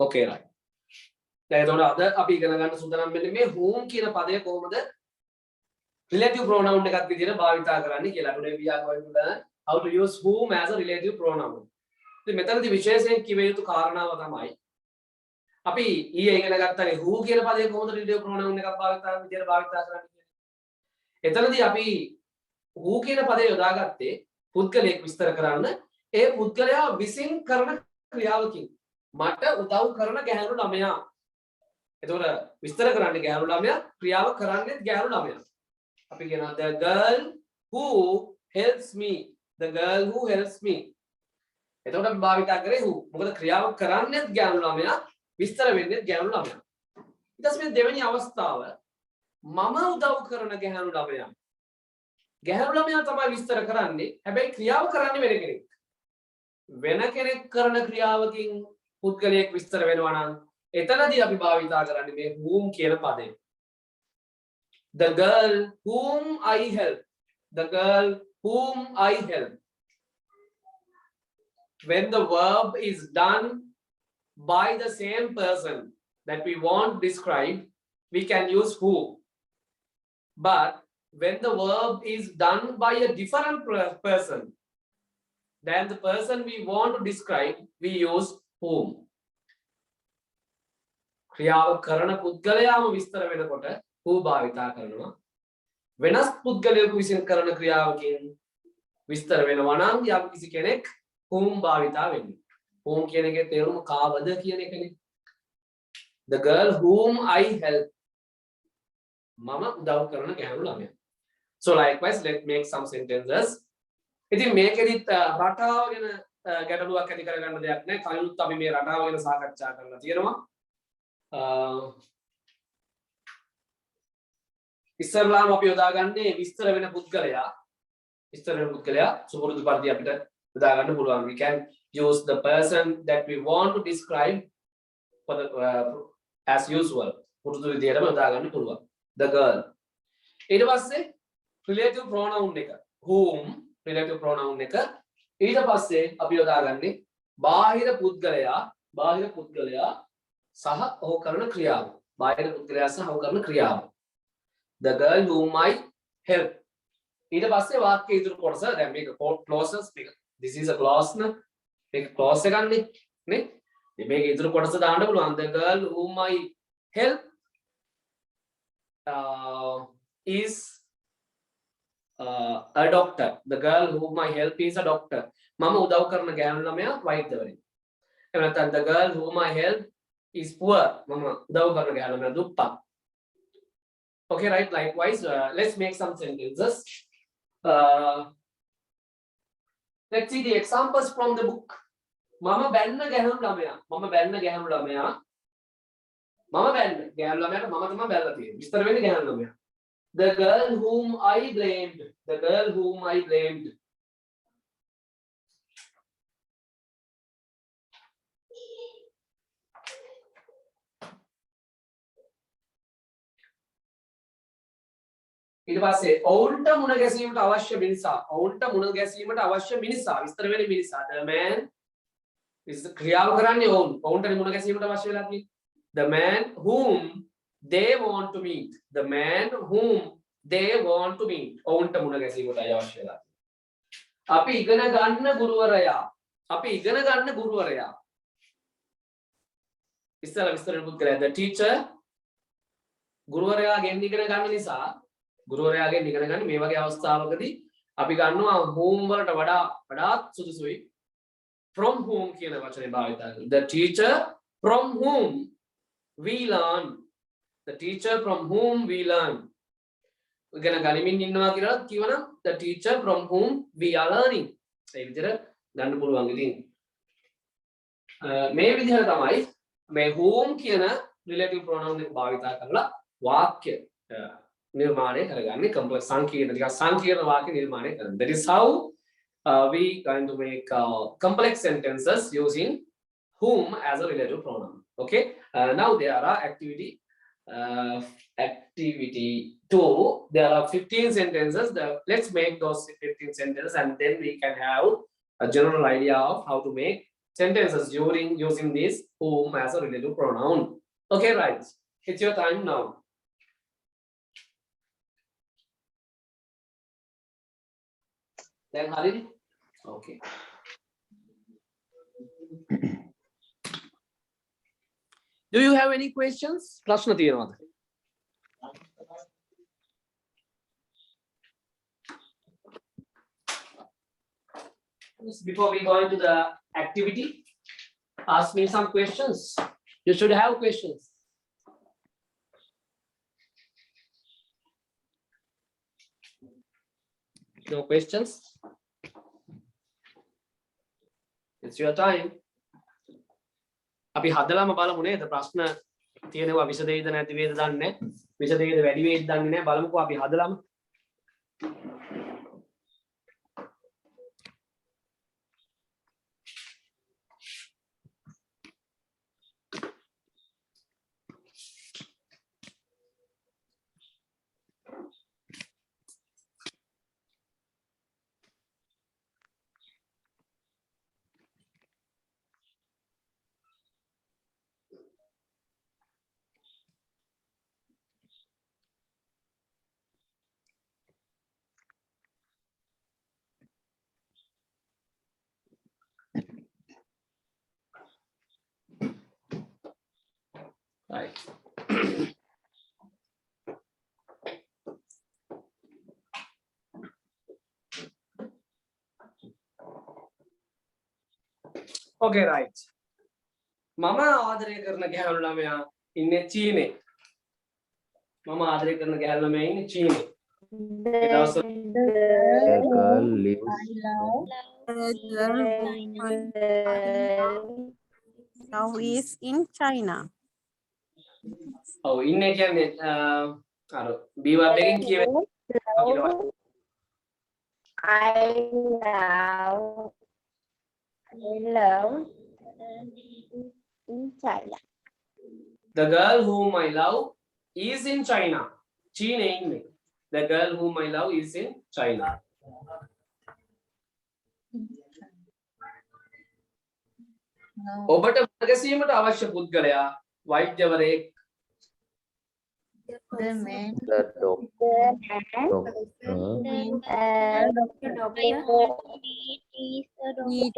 Okay right. දැන් එතකොට අද අපි ඉගෙන ගන්න සූදානම් වෙන්නේ මේ whom කියන පදය කොහොමද relative pronoun එකක් විදිහට භාවිතා කරන්නේ කියලා. Today we are going to learn how to use whom as a relative pronoun. ඉතින් මෙතනදී විශේෂයෙන් කිව යුතු කාරණාව තමයි අපි ඊයේ ඉගෙන ගත්තානේ who කියන පදය කොහොමද relative pronoun එකක් භාවිතා කරන්නේ කියලා. එතනදී අපි who කියන පදය යොදාගත්තේ පුද්ගලයෙක් විස්තර කරන්න ඒ පුද්ගලයා විසින් කරන ක්‍රියාවකින් මට උදව් කරන ගැහැණු ළමයා. එතකොට විස්තර කරන්නේ ගැහැණු ළමයා ක්‍රියාව කරන්නේ ගැහැණු ළමයා. අපි කියනවා the girl who helps me. The girl who helps me. එතකොට අපි භාවිතා කරේ who. මොකද ක්‍රියාව කරන්නේ ගැහැණු ළමයා විස්තර වෙන්නේ ගැහැණු ළමයා. ඊට පස්සේ දෙවෙනි අවස්ථාව මම උදව් කරන ගැහැණු ළමයා. ගැහැණු ළමයා තමයි විස්තර කරන්නේ. හැබැයි ක්‍රියාව කරන්නේ වෙන කෙනෙක්. වෙන කෙනෙක් කරන ක්‍රියාවකින් පුද්ගලයෙක් විස්තර වෙනවා නම් එතනදී අපි භාවිතා කරන්නේ මේ whom කියන පදය. The girl whom I help. The girl whom I help. When the verb is done by the same person that we want to describe, we can use who. But when the verb is done by a different person than the person we want to describe, we use whom. ක්‍රියාව කරන පුද්ගලයාම විස්තර වෙනකොට who භාවිතා කරනවා. වෙනස් පුද්ගලයෙකු විසින් කරන ක්‍රියාවකින් විස්තර වෙනවා නම් යම් කිසි කෙනෙක් whom භාවිතා වෙන්නේ. whom කියන එකේ තේරුම කාවද කියන එකනේ. The girl whom I help. මම උදව් කරන ගැහැණු ළමයා. So likewise, let's make some sentences. ඉතින් මේකෙදිත් රටාව ගැන ගැටලුවක් ඇති කරගන්න දෙයක් නැහැ. කලිනුත් අපි මේ රටාව ගැන සාකච්ඡා කරලා තියෙනවා. ඉස්සරලාම අපි යොදාගන්නේ විස්තර වෙන පුද්ගලයා. විස්තර වෙන පුද්ගලයා සුපුරුදු පරිදි අපිට යොදා ගන්න පුළුවන්. We can use the person that we want to describe for the, as usual. පුරුදු විදිහටම යොදා ගන්න පුළුවන්. The girl. ඊට පස්සේ relative pronoun එක. whom relative pronoun එක. ඊට පස්සේ අපි යොදාගන්නේ බාහිර පුද්ගලයා සහ ඔහු කරන ක්‍රියාව. බාහිර පුද්ගලයා සහ ඔහු කරන ක්‍රියාව. The girl whom I help. ඊට පස්සේ වාක්‍ය ඉදිරි කොටස දැන් මේක clauses මේක. This is a clause න. මේක clause එකක් නේ. මේක ඉදිරි කොටස දාන්න පුළුවන්. The girl whom I help is a doctor. The girl whom I help is a doctor. මම උදව් කරන ගැහැණු ළමයා වෛද්‍යවරයෙක්. එහෙම නැත්නම් the girl whom I help is poor. මම උදව් කරන ගැහැණු ළමයා දුප්පත්. Okay, right? Likewise, let's make some sentences. Let's see the examples from the book. මම බැන්න ගැහැණු ළමයා. මම බැන්න ගැහැණු ළමයාට මම තමයි බැලලා තියෙන්නේ. විස්තර වෙන්නේ ගැහැණු ළමයා. The girl whom I blamed. The girl whom I blamed. ඊට පස්සේ ඔවුන්ට මුණ ගැසීමට අවශ්‍ය මිනිසා. විස්තර වෙන්නේ මිනිසා. The man is ක්‍රියාව කරන්නේ ඔවුන්ට මුණ ගැසීමට අවශ්‍ය වෙලා තියෙන්නේ. The man whom they want to meet. The man whom they want to meet. ඔවුන්ට මුණ ගැසීමට අවශ්‍ය වෙලා තියෙන්නේ. අපි ඉගෙන ගන්න ගුරුවරයා. විස්තර පුද්ගලයා. The teacher ගුරුවරයාගෙන් ඉගෙන ගන්න නිසා ගුරුවරයාගෙන් ඉගෙන ගන්න මේ වගේ අවස්ථාවකදී අපි ගන්නවා whom වලට වඩාත් සුදුසුයි from whom කියන වචනේ භාවිත කරනවා. The teacher from whom we learn. The teacher from whom we learn. ඉගෙන ගනිමින් ඉන්නවා කියලා කියවනම් the teacher from whom we are learning. ඒ විදිහට ගන්න පුළුවන්. ඉතින් මේ විදිහට තමයි මේ whom කියන relative pronoun එක භාවිත කරලා වාක්‍ය निर्माणे करगाने complex संकीर्ण वाक्य निर्माणे करने. That is how we going to make complex sentences using whom as a relative pronoun. Okay. Now there are activity 2. There are 15 sentences. Let's make those 15 sentences and then we can have a general idea of how to make sentences during using this whom as a relative pronoun. Okay, right. It's your time now. Then Halil. Okay. Do you have any questions? ප්‍රශ්න තියෙනවද? Before we go into the activity, ask me some questions. You should have questions. No questions? It's your time. අපි හදලාම බලමු නේද ප්‍රශ්න තියෙනවා විසදෙයිද නැති වේද දන්නේ නැහැ. විසදෙයිද වැඩි වේද දන්නේ නැහැ. බලමුකෝ අපි හදලාම. Right. Okay, right. මම ආදරය කරන ගැහැණු ළමයා ඉන්නේ චීනේ. මම ආදරය කරන ගැහැණු ළමයා ඉන්නේ චීනේ. ඒ දවස්වල now is in China. ඔව් ඉන්නේ කියන්නේ අර B verb එකෙන් කියවෙන්නේ I love in China. The girl whom I love is in China. චීනේ ඉන්නේ. The girl whom I love is in China. ඔබට මගසීමට අවශ්‍ය පුද්ගලයා වෛද්‍යවරයෙක්. The man, The doctor. It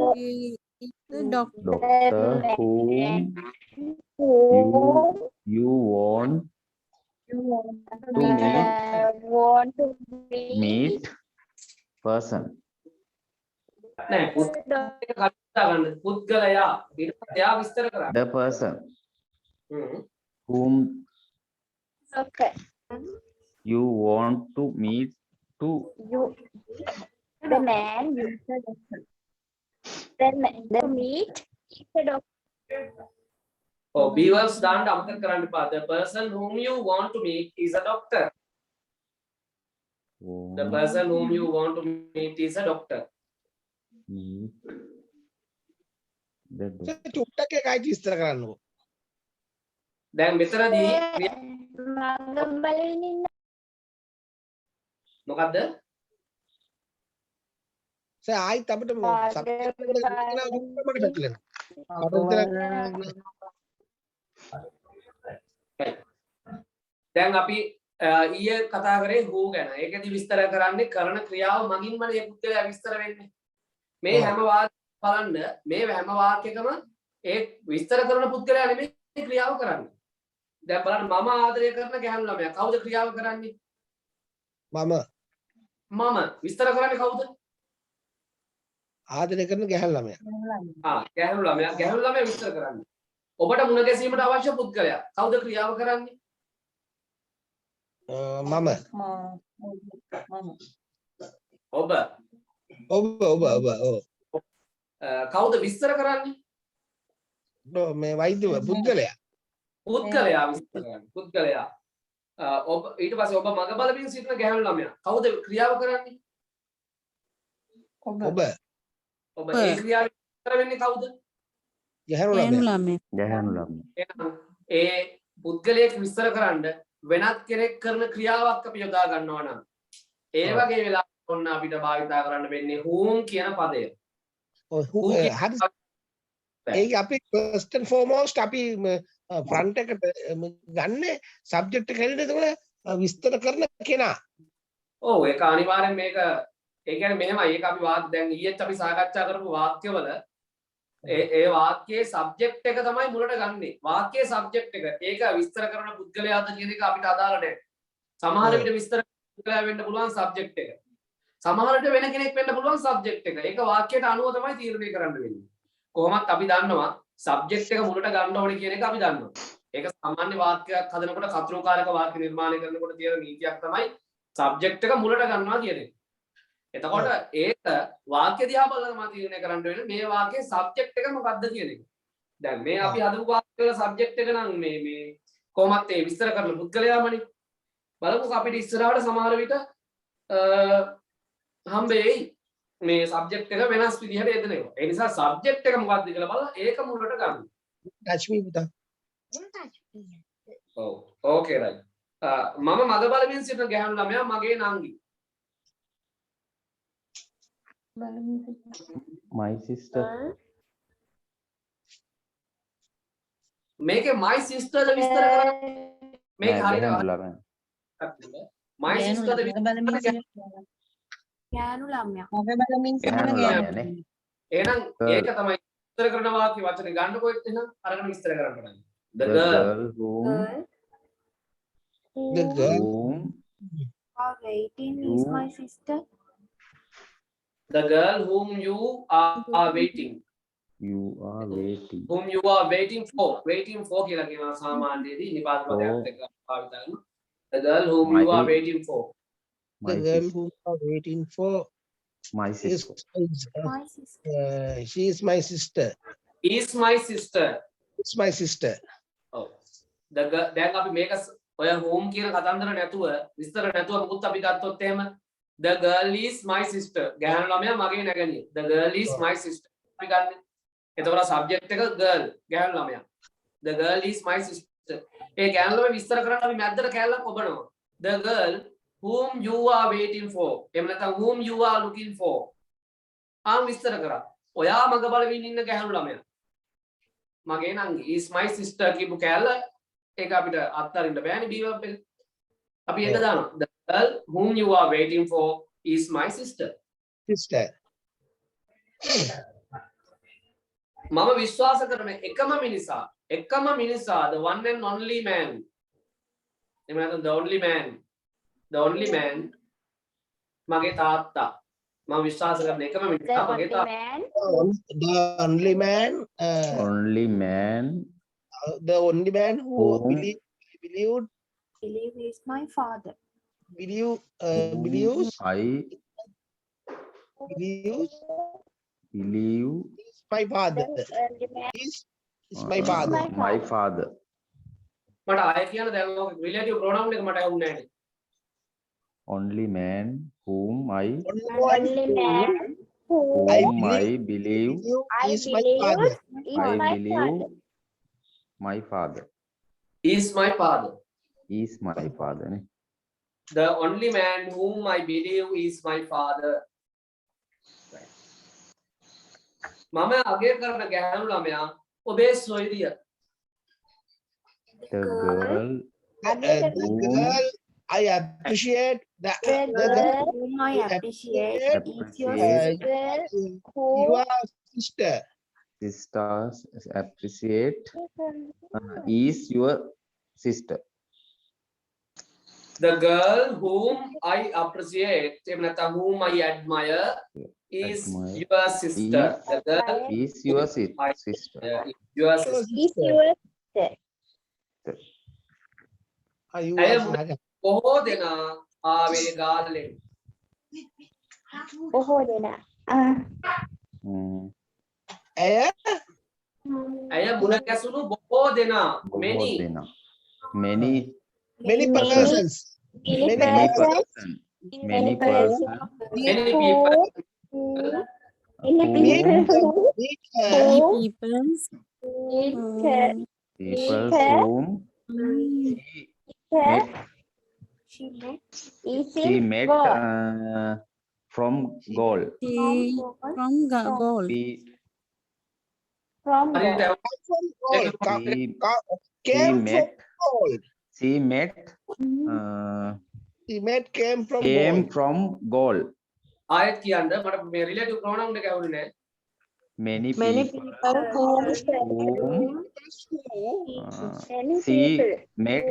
is the doctor. Doctor whom you want to meet person. නෑ පුද්ගලයා කතා ගන්න. පුද්ගලයා ඊට පස්සේ එයා විස්තර කරා. The person hmm. whom okay. you want to meet to The man is the doctor. The meat is the doctor. ඔව් B verbs දාන්න අමතක කරන්න එපා. The person whom you want to meet is a doctor. The person whom you want to meet is a doctor. meet the doctor. චුට්ටක් එකයි විස්තර කරන්නකෝ. දැන් මෙතනදී මඟ බලමින් ඉන්න මොකද්ද? සර් ආයිත් අපිට සබ්ජෙක්ට් එකට පැතිලෙනවා. දැන් අපි ඊයේ කතා කරේ who ගැන. ඒකෙදි විස්තර කරන්නේ කරන ක්‍රියාව මගින්ම මේ පුද්ගලයා විස්තර වෙන්නේ. මේ හැම වාක්‍යයක් බලන්න මේ හැම වාක්‍යකම ඒ විස්තර කරන පුද්ගලයා නෙමෙයි ක්‍රියාව කරන්නේ. දැන් බලන්න මම ආදරය කරන ගැහැණු ළමයා කවුද ක්‍රියාව කරන්නේ? මම විස්තර කරන්නේ කවුද? ආදරය කරන ගැහැණු ළමයා. ගැහැණු ළමයා විස්තර කරන්නේ. ඔබට මුණ ගැසීමට අවශ්‍ය පුද්ගලයා කවුද ක්‍රියාව කරන්නේ? මම. ඔබ. කවුද විස්තර කරන්නේ? මේ වෛද්‍ය පුද්ගලයා. පුද්ගලයා විස්තර කරන්නේ. පුද්ගලයා. ඔබ ඊට පස්සේ ඔබ මග බලමින් සිටින ගැහැණු ළමයා කවුද ක්‍රියාව කරන්නේ? ඔබ ඒ ක්‍රියාව විස්තර වෙන්නේ කවුද? ගැහැණු ළමයා. ගැහැණු එහෙනම් ඒ පුද්ගලයෙක් විස්තර කරන්න වෙනත් කෙනෙක් කරන ක්‍රියාවක් අපි යොදා ගන්නවා නම් ඒ වගේ වෙලාවට ඔන්න අපිට භාවිතා කරන්න වෙන්නේ whom කියන පදය. හරි. ඒක අපි first and foremost අපි front එකට ගන්න subject එක හැටියට එතකොට විස්තර කරන කෙනා. ඔව් ඒක අනිවාර්යෙන් මේක ඒ කියන්නේ මෙහෙමයි ඒක අපි දැන් ඊයේත් අපි සාකච්ඡා කරපු වාක්‍යවල ඒ වාක්‍යයේ සබ්ජෙක්ට් එක තමයි මුලට ගන්නෙ. වාක්‍යයේ සබ්ජෙක්ට් එක. ඒක විස්තර කරන පුද්ගලයාද කියන එක අපිට අදාළ නැහැ. සමහර විට විස්තර පුද්ගලයා වෙන්න පුළුවන් සබ්ජෙක්ට් එක. සමහර විට වෙන කෙනෙක් වෙන්න පුළුවන් සබ්ජෙක්ට් එක. ඒක වාක්‍යයට අනුව තමයි තීරණය කරන්න වෙන්නේ. කොහොමත් අපි දන්නවා සබ්ජෙක්ට් එක මුලට ගන්න ඕනේ කියන එක අපි දන්නවා. ඒක සාමාන්‍ය වාක්‍යයක් හදනකොට කතෘකාරක වාක්‍ය නිර්මාණය කරනකොට තියෙන නීතියක් තමයි සබ්ජෙක්ට් එක මුලට ගන්නවා කියන එක. එතකොට ඒක වාක්‍ය දිහා බලලා මම තීරණය කරන්න වෙන්නේ මේ වාක්‍යයේ සබ්ජෙක්ට් එක මොකක්ද කියන එක. දැන් මේ අපි හදපු වාක්‍ය වල සබ්ජෙක්ට් එක නම් මේ කොහොමත් ඒ විස්තර කරන පුද්ගලයාමනේ. බලමුකෝ අපිට ඉස්සරහට සමහර විට හම්බෙයි මේ සබ්ජෙක්ට් එක වෙනස් විදිහට යෙදෙනවා. ඒ නිසා සබ්ජෙක්ට් එක මොකක්ද කියලා බලලා ඒක මුලට ගන්න. රශ්මි පුතා. ඔව් ඕකේ රයිට්. මම මග බලමින් සිටින ගැහණු ළමයා මගේ නංගි. My sister. මේකේ my sister ද විස්තර කරන්න මේක හරියට my sister ද විස්තර ගෑනු ළමයා. එහෙනම් ඒක තමයි විස්තර කරන වාක්‍ය වචනේ ගන්නකො එහෙනම් අරගෙන විස්තර කරන්න බලන්න. The girl whom The girl are waiting is my sister. The girl whom you are waiting. you are waiting. Whom you are waiting for. Waiting for කියලා කියනවා සාමාන්‍යයේදී නිපාත පදයක් එක්ක පාවිච්චි කරනවා. The girl whom you are waiting for. the girl who are waiting for My is sister. My sister. she is my sister. Is my sister. It's my sister. ඔව්. දැන් අපි මේක ඔය home කියන කතන්දර නැතුව විස්තර නැතුව මුකුත් අපි ගත්තොත් එහෙම the girl is my sister. ගැහණු ළමයා මගේ නැගණිය. The girl is my sister. අපි ගන්න. එතකොට subject එක girl ගැහණු ළමයා. The girl is my sister. ඒ ගැහණු ළමයා විස්තර කරන්න අපි මැද්දට කැලලක් ඔබනවා. The girl whom you are waiting for. එහෙම නැත්නම් whom you are looking for. විස්තර කරා. ඔයා මග බලමින් ඉන්න ගැහණු ළමයා. මගේ නංගි is my sister කියපු කැලල ඒක අපිට අත්හරින්න බෑනේ be verb එක. අපි ඒක දානවා. The girl whom you are waiting for is my sister. Sister. මම විශ්වාස කරන එකම මිනිසා the one and only man. එහෙම නැත්නම් the only man මගේ තාත්තා. මම විශ්වාස කරන එකම මිනිසා මගේ තාත්තා. The only man the only man who believed Believe is my father. believes I believes believe is my father. is my father. my father. මට ආයෙ කියන්න දැන් ඔක රිලේටිව් ප්‍රොනවුන් එක මට හුන්නේ නැහැ. Only man whom I Only man who I believe is my father. is I my believe father. my father Is my father. is my father. නේ. The only man whom I believe is my father. මම අගය කරන ගැහණු ළමයා ඔබේ සොයුරිය. The girl The girl I appreciate The the girl Whom I appreciate is your girl who your sister. sisters appreciate is your sister. The girl whom I appreciate, එහෙම නැත්නම් whom I admire is Admire. your sister. The girl Is your sister. is your sister. is your sister. You I are am- father. බොහෝ දෙනා ආවේ ගාල්ලෙන්. බොහෝ දෙනා. Mm. ඇය ඇය මුණ ගැසුණු බොහෝ දෙනා. many. බොහෝ දෙනා. Many many persons. Many many persons. person. Many person. Many people. Many people who Meet her. peoples. need her. People Her. whom Her She met is she in met God. from goal. from goal. We From හරියට goal. From goal. She Came from met goal. she met He met came from came goal. from goal. ආයෙත් කියන්න මට මේ relative ප්‍රොනවුන් එක ඇහුනේ නැහැ. Many Many people people whom whom many she people met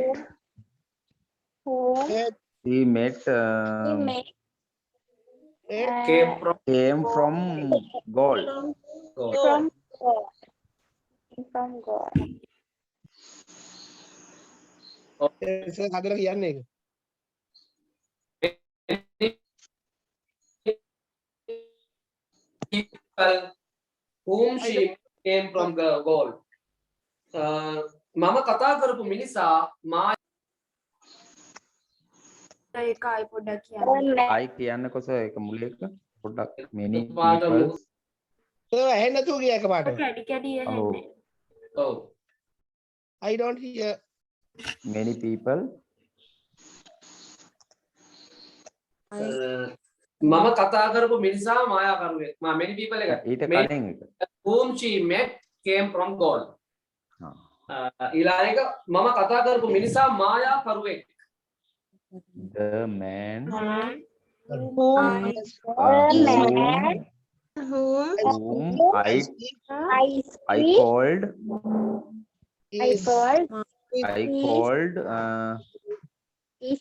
whom she met he met Came from came from goal. goal. from God. From God. Sir, හදලා කියන්නේ ඒක. People whom she came from the goal. මම කතා කරපු මිනිසා මා ඒක ආයි පොඩ්ඩක් කියන්න. I කියන්නකො සර් ඒක මුලේක පොඩ්ඩක් many පාට people Sir, ඇහෙන්නේ නැතුව ගියා එකපාරට. කැඩි කැඩි ඇහෙන්නේ. ඔව් I don't hear. many people මම කතා කරපු මිනිසා මායාකරුවෙක්. many people එක ඊට Many- කලින් එක. whom she met came from goal. ආ. ඊළඟ එක මම කතා කරපු මිනිසා මායාකරුවෙක්. The man The whom I I called Is called is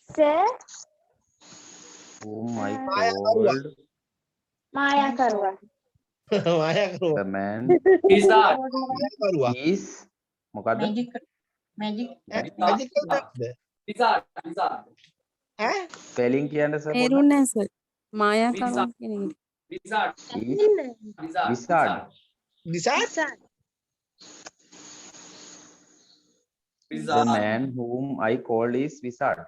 whom I Maya called Maya Karwa. මායා කරුවා. the man Wizard. මායා කරුවා. is මොකද්ද Magic කරනවද? Wizard. Wizard. ඈ? spelling කියන්න සර් පොඩ්ඩක් තේරුන්නේ නැහැ සර්. මායා Visa. කරුවා කියන එක. Wizard. is Wizard. Wizard. Decide? the Wizard. man whom I called is wizard.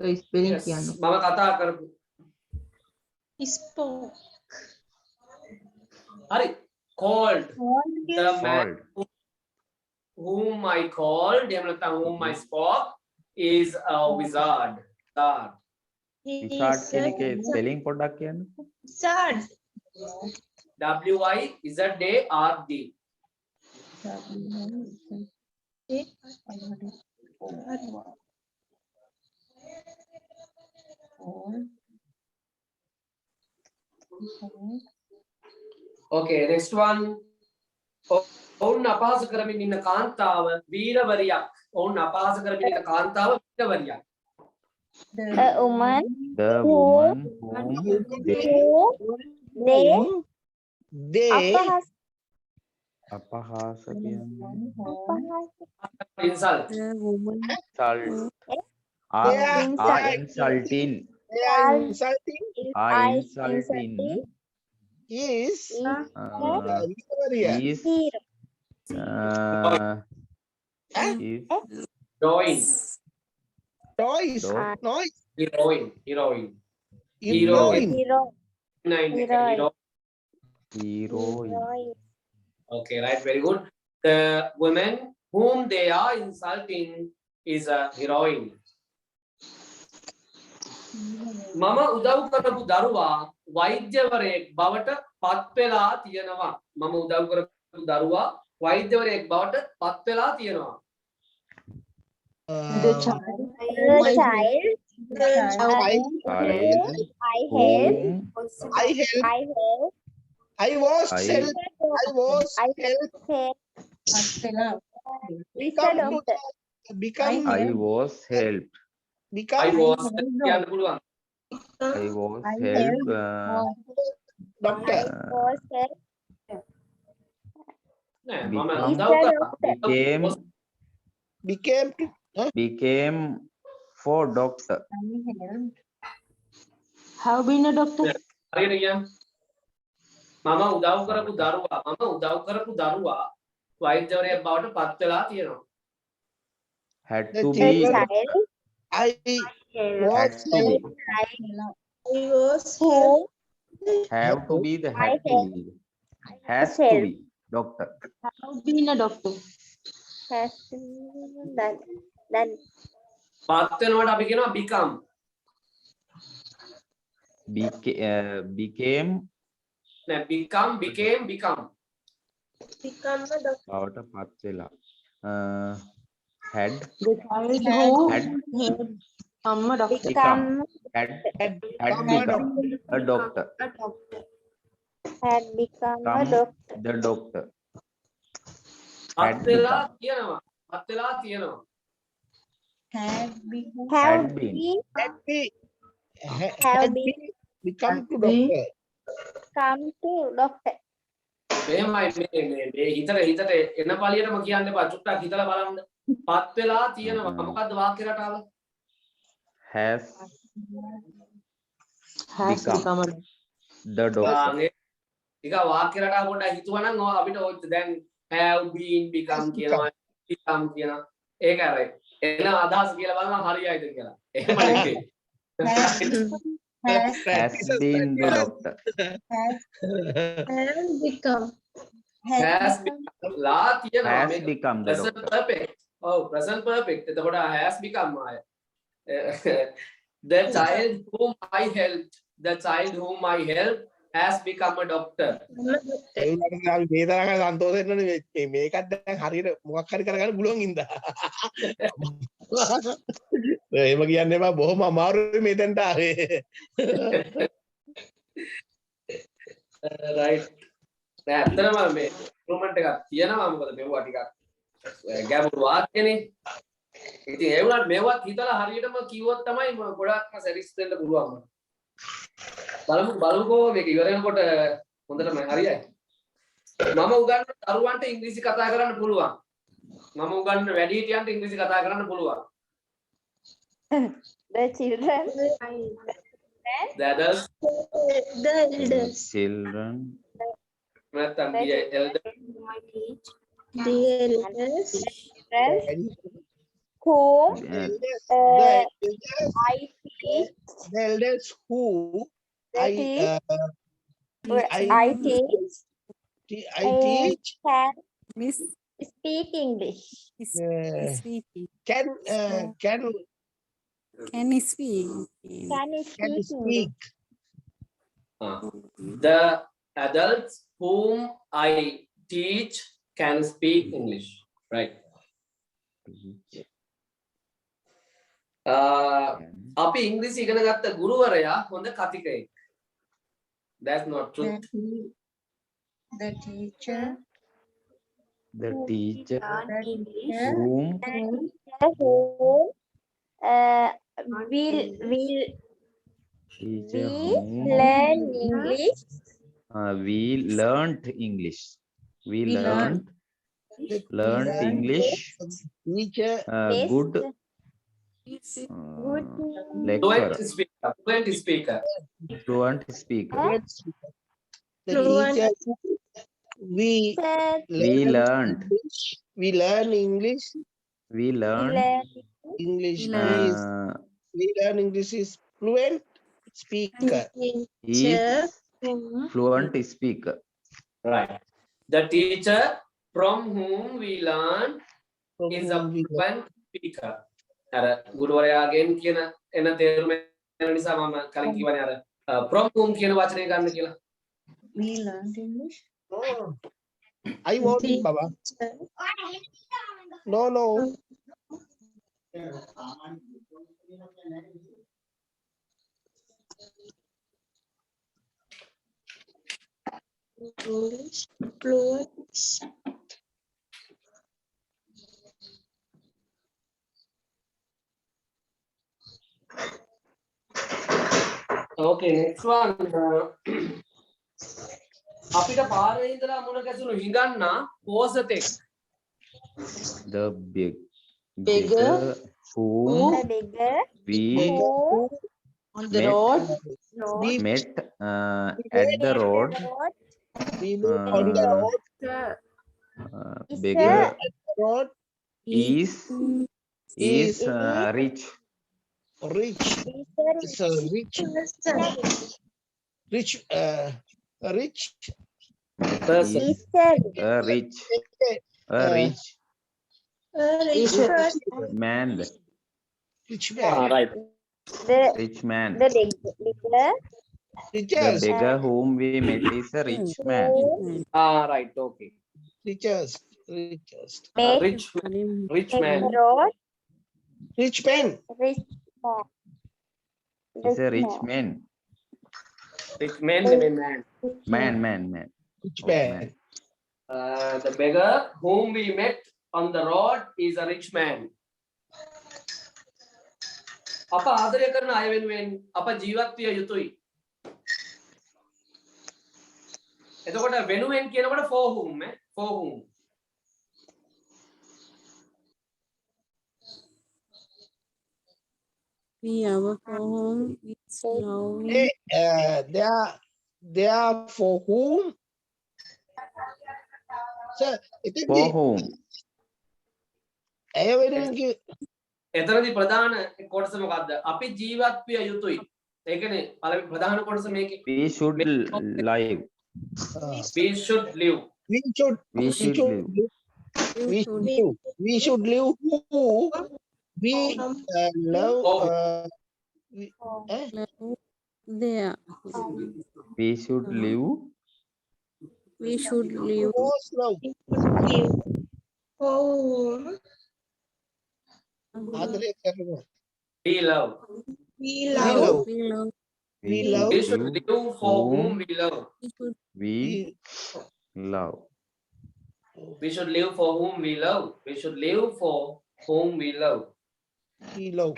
Yes. මම කතා කරපු හරි called the man Called whom I called එහෙම නැත්නම් whom I spoke is a wizard. wizard කියන එකේ spelling පොඩ්ඩක් කියන්න. WIZARD. Okay, next one. ඔවුන් අපහාස කරමින් ඉන්න කාන්තාව වීරවරියක්. ඔවුන් අපහාස කරමින් ඉන්න කාන්තාව වීරවරියක්. A woman the woman whom they who they They apahas අපහාස කියන්නේ Insult. The woman insult They are insulting they are insulting are insulting is uh, is hero. is Heroine. toys. Dog. Noise. Heroine. Heroine. Heroine. Hero. Heroine. Heroine. heroine Heroine. Okay, right, very good. The woman whom they are insulting is a heroine. මම උදව් කරපු දරුවා වෛද්‍යවරයෙක් බවට පත් වෙලා තියෙනවා. මම උදව් කරපු දරුවා වෛද්‍යවරයෙක් බවට පත් වෙලා තියෙනවා. The child I I was help helped. I was helped. Become doctor. become I was helped become I was කියන්න පුළුවන්. I was helped doctor. Was help නෑ මම Become- උදව් කරා. became became for doctor have been a doctor. හරියට කියන්න. මම උදව් කරපු දරුවා වෛද්‍යවරයෙක් බවට පත් වෙලා තියෙනවා. had The to The be child I was had to be have to be the had to be has to be doctor have been a doctor. Has done. පත් වෙනවට අපි කියනවා become. became නෑ become became become. become a doctor. බවට පත් වෙලා. Had The child who had become a doctor. become had become a become a doctor. A doctor. had become a Come doctor. the doctor. පත් Had වෙලා become. තියෙනවා. පත් වෙලා තියෙනවා. Have Had been. Had be- ha- Have had been. been become to Had been. doctor. Come to doctor. මෙහෙමයි මේ හිතට එන පළියටම කියන්න එපා. චුට්ටක් හිතලා බලන්න. පත් වෙලා තියෙනවා. මොකද්ද වාක්‍ය රටාව? Has Has Become. become a the doctor. ටික වාක්‍ය රටාව පොඩ්ඩක් හිතුවනම් අපිට ඔය දැන් have been become කියනවා become කියනවා ඒක අර එන අදහස කියලා බලනවා හරියයිද කියලා. එහෙම නෙමෙයි. Has been the doctor. Have become. has become ලා තියෙනවා Has මේක become the present doctor. perfect. ඔව් present perfect. එතකොට has become ආය. The child whom I helped has become a doctor. ඒ වුණාට අපි මේ තරම් සන්තෝෂ වෙන්න ඕනේ මේකත් දැන් හරියට මොකක් හරි කරගන්න පුළුවන් ඉඳා. එහෙම කියන්න එපා බොහොම අමාරුයි මෙතෙන්ට ආවේ. right. නෑ ඇත්තටම මේ ඉම්ප්‍රූව්මන්ට් එකක් තියෙනවා මොකද මෙවුවා ටිකක් ගැඹුරු වාක්‍යනේ. ඉතින් ඒ වුණාට මේවත් හිතලා හරියටම කිව්වොත් තමයි ගොඩක්ම සැරිස් දෙන්න පුළුවන්. බලමුකෝ මේක ඉවර වෙනකොට හොඳටම හරියයි. මම උගන්වන දරුවන්ට ඉංග්‍රීසි කතා කරන්න පුළුවන්. මම උගන්වන වැඩිහිටියන්ට ඉංග්‍රීසි කතා කරන්න පුළුවන්. The children. The adults The elders. Children. නැත්නම් the elder The elders. Whom Uh, I teach. The elders who The I I teach. I teach Can Miss speak English. speaking. can Can speak. Can can speak English. speak. the adults whom I teach can speak English. Right. අපි ඉංග්‍රීසි ඉගෙන ගත්ත ගුරුවරයා හොඳ කතිකයෙක්. That's not true. The teacher. the teacher Learn English. whom Who will teacher we whom learn English. we learnt English. We learnt English. Teacher Yes. Good Good. lecturer. Fluent speaker. Fluent speaker. the Fluent. teacher we We learned. English. We learn English. We learned. English Learn. is we learn English is fluent speaker. Is fluent speaker. Right. The teacher from whom we learn is a We fluent speaker. අර ගුරුවරයාගෙන් කියන එන තේරුම නිසා මම කලින් කිව්වනේ අර from whom කියන වචනේ ගන්න කියලා. We learned English. Oh, I want it, Baba. No, no. English. Fluent. Okay, next one. අපිට පාරේ ඉඳලා මුණ ගැසුණු හිඟන්නා පෝසතෙක්. The Beggar whom The bigger. we Who on the Met. road. met at the road. We meet on the road. Beggar Road is rich. rich. It's a rich, rich, rich. Person. Is a rich man. Rich Ah, man. right. Rich man. the bigger. The Riches. beggar whom we met is a rich man. Ah, right. Okay. richest. Make Rich man. the road Rich man. rich man. He's a rich man. Rich man නෙමෙයි man. Man. Rich Oh, man. The beggar whom we met on the road is a rich man. අප ආදරය කරන අය වෙනුවෙන් අප ජීවත් විය යුතුයි. එතකොට වෙනුවෙන් කියනකොට for whom for whom. We our home is now They are for whom? Sir, For whom? ඇය වෙනුවෙන් කිව්වේ එතනදී ප්‍රධාන කොටස මොකද්ද? අපි ජීවත් විය යුතුයි. ඒ කියන්නේ පළවෙනි ප්‍රධාන කොටස මේකේ. We should live. We should live. we should We should live. we should live who we love there. We should live. We should live. most love ආදරය කරනවා We love. we love We love. we love We should live for whom we love. We should We love. We should live for whom we love. We should live for whom we love. we love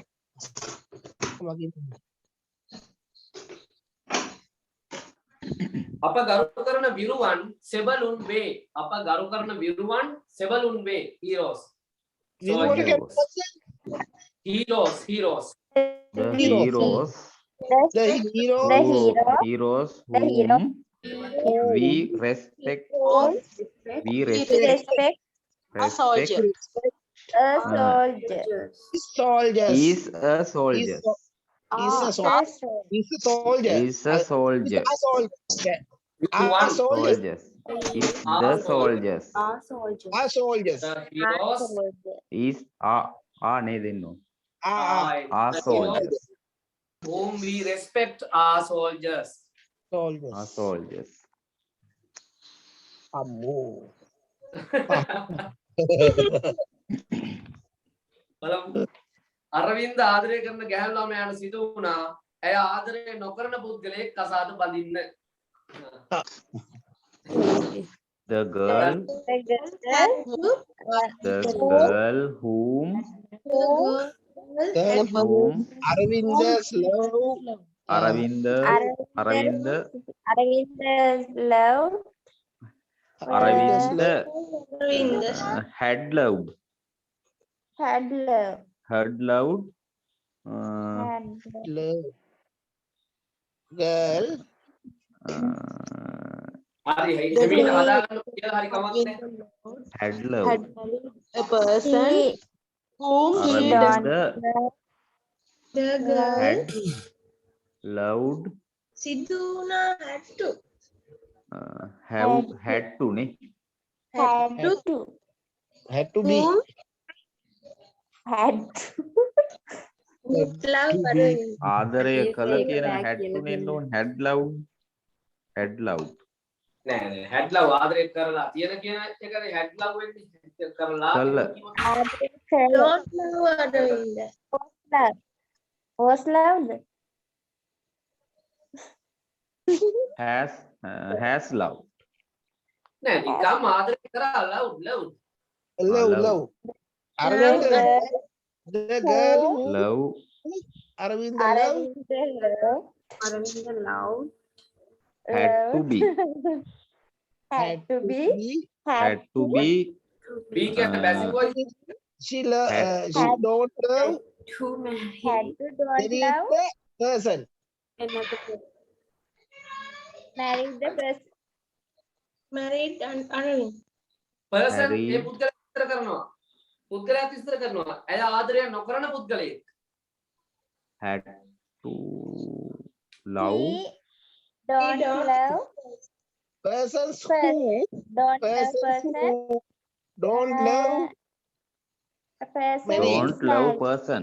අප ගරු කරන විරුවන් සෙබළුන් වේ. අප ගරු කරන විරුවන් සෙබළුන් වේ. Heroes. විරුවට Heroes. The Hero. heroes. the hero The hero Heroes The hero. whom we respect. We respect respect. a soldier. soldiers Is a soldier. is a soldier is a soldier Is a soldier. a soldier Viruwan. Soldiers. Is the soldiers. Are soldiers. are soldiers The heroes Is nede no. are Are the soldiers. heroes whom we respect are soldiers. soldiers Are soldiers. අම්මෝ බලමු. අරවින්ද ආදරය කරන ගැහැණු ළමයාට සිදු වුණා ඇය ආදරය නොකරන පුද්ගලයෙක් කසාද බඳින්න. The girl whom Aravinda's love Aravinda had loved love girl හරි හිමීට හදාගන්න කියලා හරි කමක් නැහැ. had loved A person whom he Aravinda the girl had loved Sidhuna had to had to ne had to be whom love Aravind. ආදරය කළ කියන had to නෙන්න ඕන had loved නෑ නෑ had love ආදරය කරලා තියෙන කියන එකනේ had love වෙන්නේ. කරලා කළ. Don't love Aravind. Was loved. has loved නෑ නිකම් ආදරය කරා love love love. Aravinda the girl who love Aravinda love had to be had to be be කියන basic voice she Had don't love had to don't there is love the person marry the person. Married and Aravind. person Harry. ඒ පුද්ගලයා විස්තර කරනවා. පුද්ගලයා විස්තර කරනවා. ඇය ආදරය නොකරන පුද්ගලයෙක්. had to love He don't don't love persons person. who Don't love persons person. who don't love A person Marry. is don't love married. person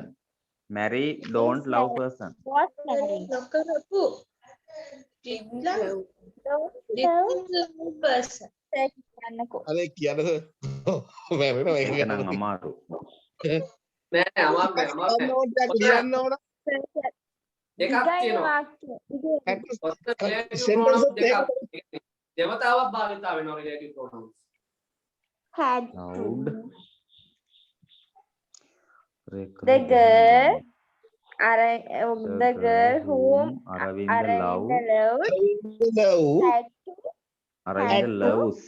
marry don't love person What married? Nokarapu. Did love. Don't Did love love person. කියන්නකෝ. අර කියනද මැරෙනවා ඒක ඒක නම් අමාරු. නෑ අමාරු නෑ අමාරු නෑ. ලියන්න ඕන දෙකක් දිගයි තියෙනවා. වාක්‍ය. දිගයි. ඔතන relative Sentence pronoun දෙකක්. දෙවතාවක් භාවිතා වෙනවා relative pronouns. Had Loud. to. The girl the girl whom Aravinda love. loved love had to Aravinda loves.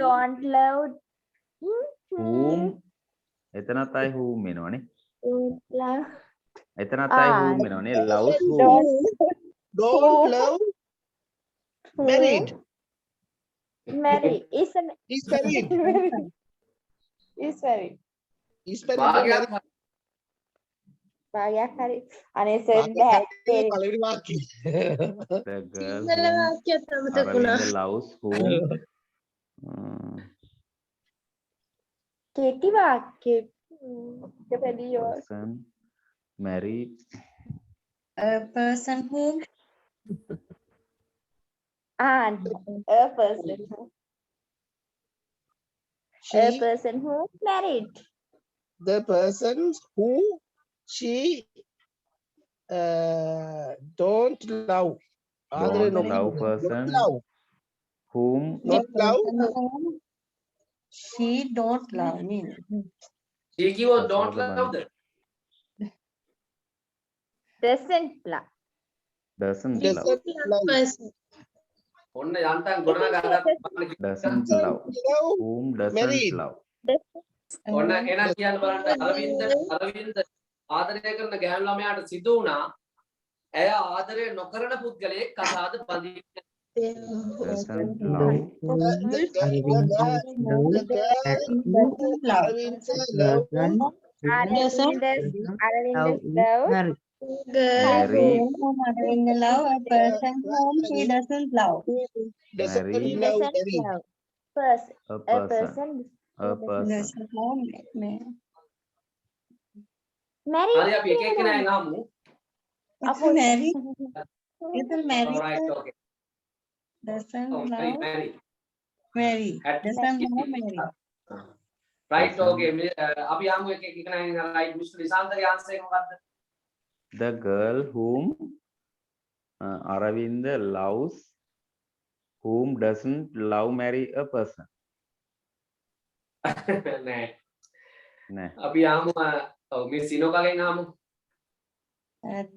don't love Whom. එතනත් අය whom වෙනවනේ. love එතනත් අය whom වෙනවනේ. loves whom. don't love married marry is is married is married is married භාගයක් භාගයක් හරි අනේ සර් බෑ පළවෙනි වාක්‍යය The girl සිංහල whom වාක්‍යයක් අමතක වුණා. Aravinda loves whom. කෙටි වාක්‍ය දෙපැදියෝ Person married. A person whom and a person who married the persons who she don't love ආදරේ Don't නොකර- love don't person love whom not love whom she don't love mean she කිව්වොත් don't love the doesn't love doesn't love. doesn't love person. ඔන්න යන්තම් ගොඩනගා Doesn't love. Whom doesn't Married. love. ඔන්න එහෙනම් කියන්න බලන්න අරවින්ද ආදරය කරන ගැහැණු ළමයාට සිදු වුණා ඇය ආදරය නොකරන පුද්ගලයෙක් කසාද බඳින්න. Doesn't love. Aravinda's love Girl Married. whom Aravinda love a person whom she doesn't love doesn't Married. love doesn't married. love person A a person. person A person. doesn't love married හරි අපි එක එක්කෙනා ගමු. it's married it's married Alright, okay. doesn't Oh, love married. marry At- doesn't love marry Right, okay. අපි යමු එක එක්කෙනා right Mr. නිසාන්තගේ answer එක මොකක්ද? The girl whom Aravinda loves, whom doesn't love marry a person. නෑ. Nah. අපි යමු ඔව් මේ සිනෝකගෙන් අහමු.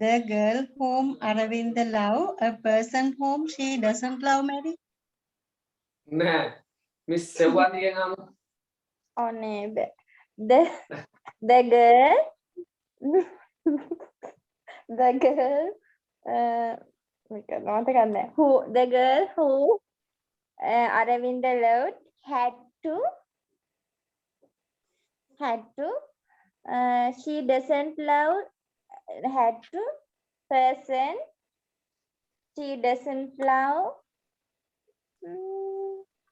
the girl whom Aravinda love a person whom she doesn't love marry නෑ. Miss සෙව්වන්තිගෙන් අහමු. oh neighbor the girl the girl who the girl who Aravinda loved had to she doesn't love had to person she doesn't love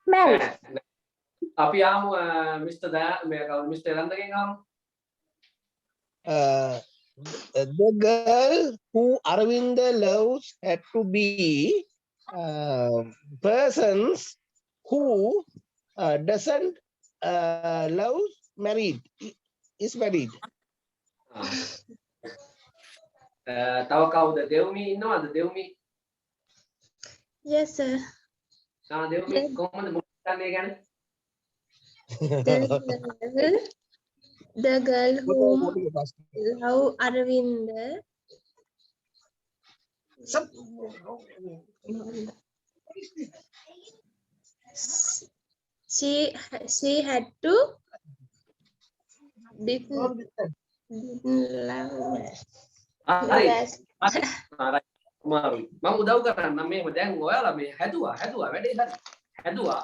married නෑ. අපි යමු mister මේ කවුද mister එලන්දගෙන් අහමු. The girl who Aravinda loves had to be persons who doesn't love married is married. තව කවුද? දෙව්මි ඉන්නවද? දෙව්මි. Yes, sir. දෙව්මි කොහොමද මුලින්ම ගන්නේ ගැන? The girl whom love Aravinda she had to didn't love හරි. මාරුයි. මම උදව් කරන්නම් මේව දැන් ඔයාලා මේ හැදුවා වැඩේ හරි. හැදුවා.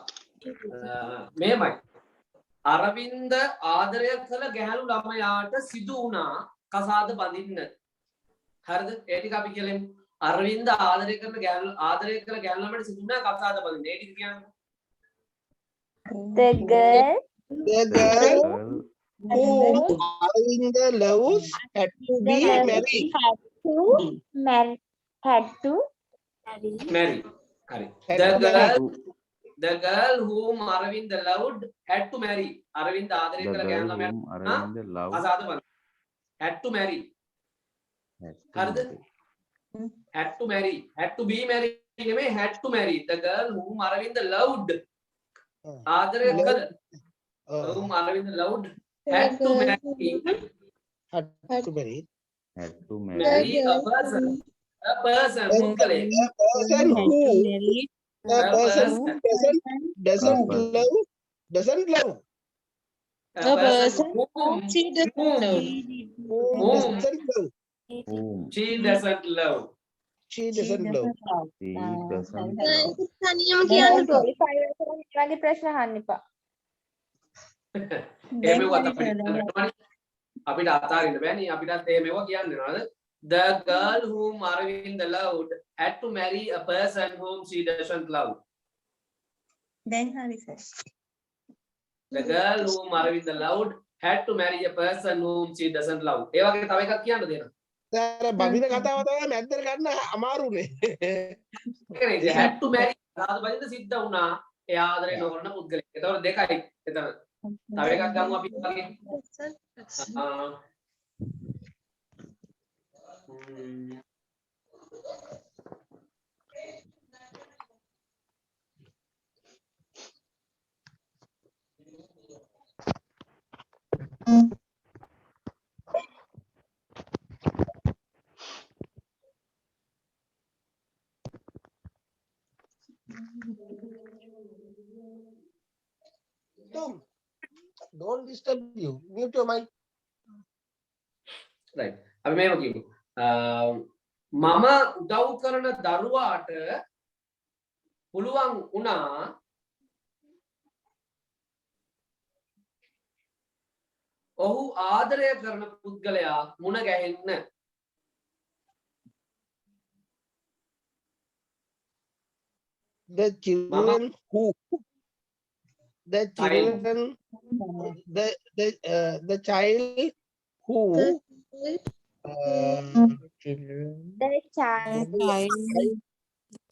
මෙහෙමයි. අරවින්ද ආදරය කළ ගැහැණු ළමයාට සිදු වුණා කසාද බඳින්න. හරිද? ඒ ටික අපි කියලෙමු. අරවින්ද ආදරය කළ ගැහැණු ළමයාට සිදු වුණා කසාද බඳින්න. ඒ ටික කියන්නේ. the girl The girl who Aravinda loves had to be married. had to marry. හරි. Had The to girl The girl whom Aravind loved had to marry. Aravind ආදරය The කළ girl ගෑනු ළමයා whom Aravind loved අසාද බලන්න. Had to marry. had to හරිද? marry. Had to marry. Had to be married නෙමෙයි had to marry. The girl whom Aravind loved. ආදරය කළ whom Aravind loved had to marry. had to marry. Had to Marry marry a person. A person. පුද්ගලයෙක්. A person who a person who doesn't person. love doesn't love A person whom She doesn't whom love. whom doesn't love whom she doesn't love. she doesn't love. she doesn't love. තනියම කියන්න පුළුවන්. qualify කරලා මේ වගේ ප්‍රශ්න අහන්න එපා. එහෙමවත් අපිට අතාරින්න බෑනේ අපිටත් එහෙමව කියන්න වෙනවද? The girl whom Aravind loved had to marry a person whom she doesn't love. Then hari sir. The girl whom Aravind loved had to marry a person whom she doesn't love. ඒ වගේ තව එකක් කියන්න දෙන්න. දැන් බබින කතාව තමයි මැද්දට ගන්න අමාරුනේ. ඒකනේ ඉතින් had to marry සාදු බලින්ද සිද්ධ වුණා. ඒ ආදරේ නොකරන පුද්ගලෙක්. ඒතකොට දෙකයි එතන. තව එකක් ගමු අපි වගේ. Tom, don't disturb you. Mute your mic. right. අපි මේව කියමු. මම උදව් කරන දරුවාට පුළුවන් වුණා ඔහු ආදරය කරන පුද්ගලයා මුණ ගැහෙන්න. The children who the children the child who The child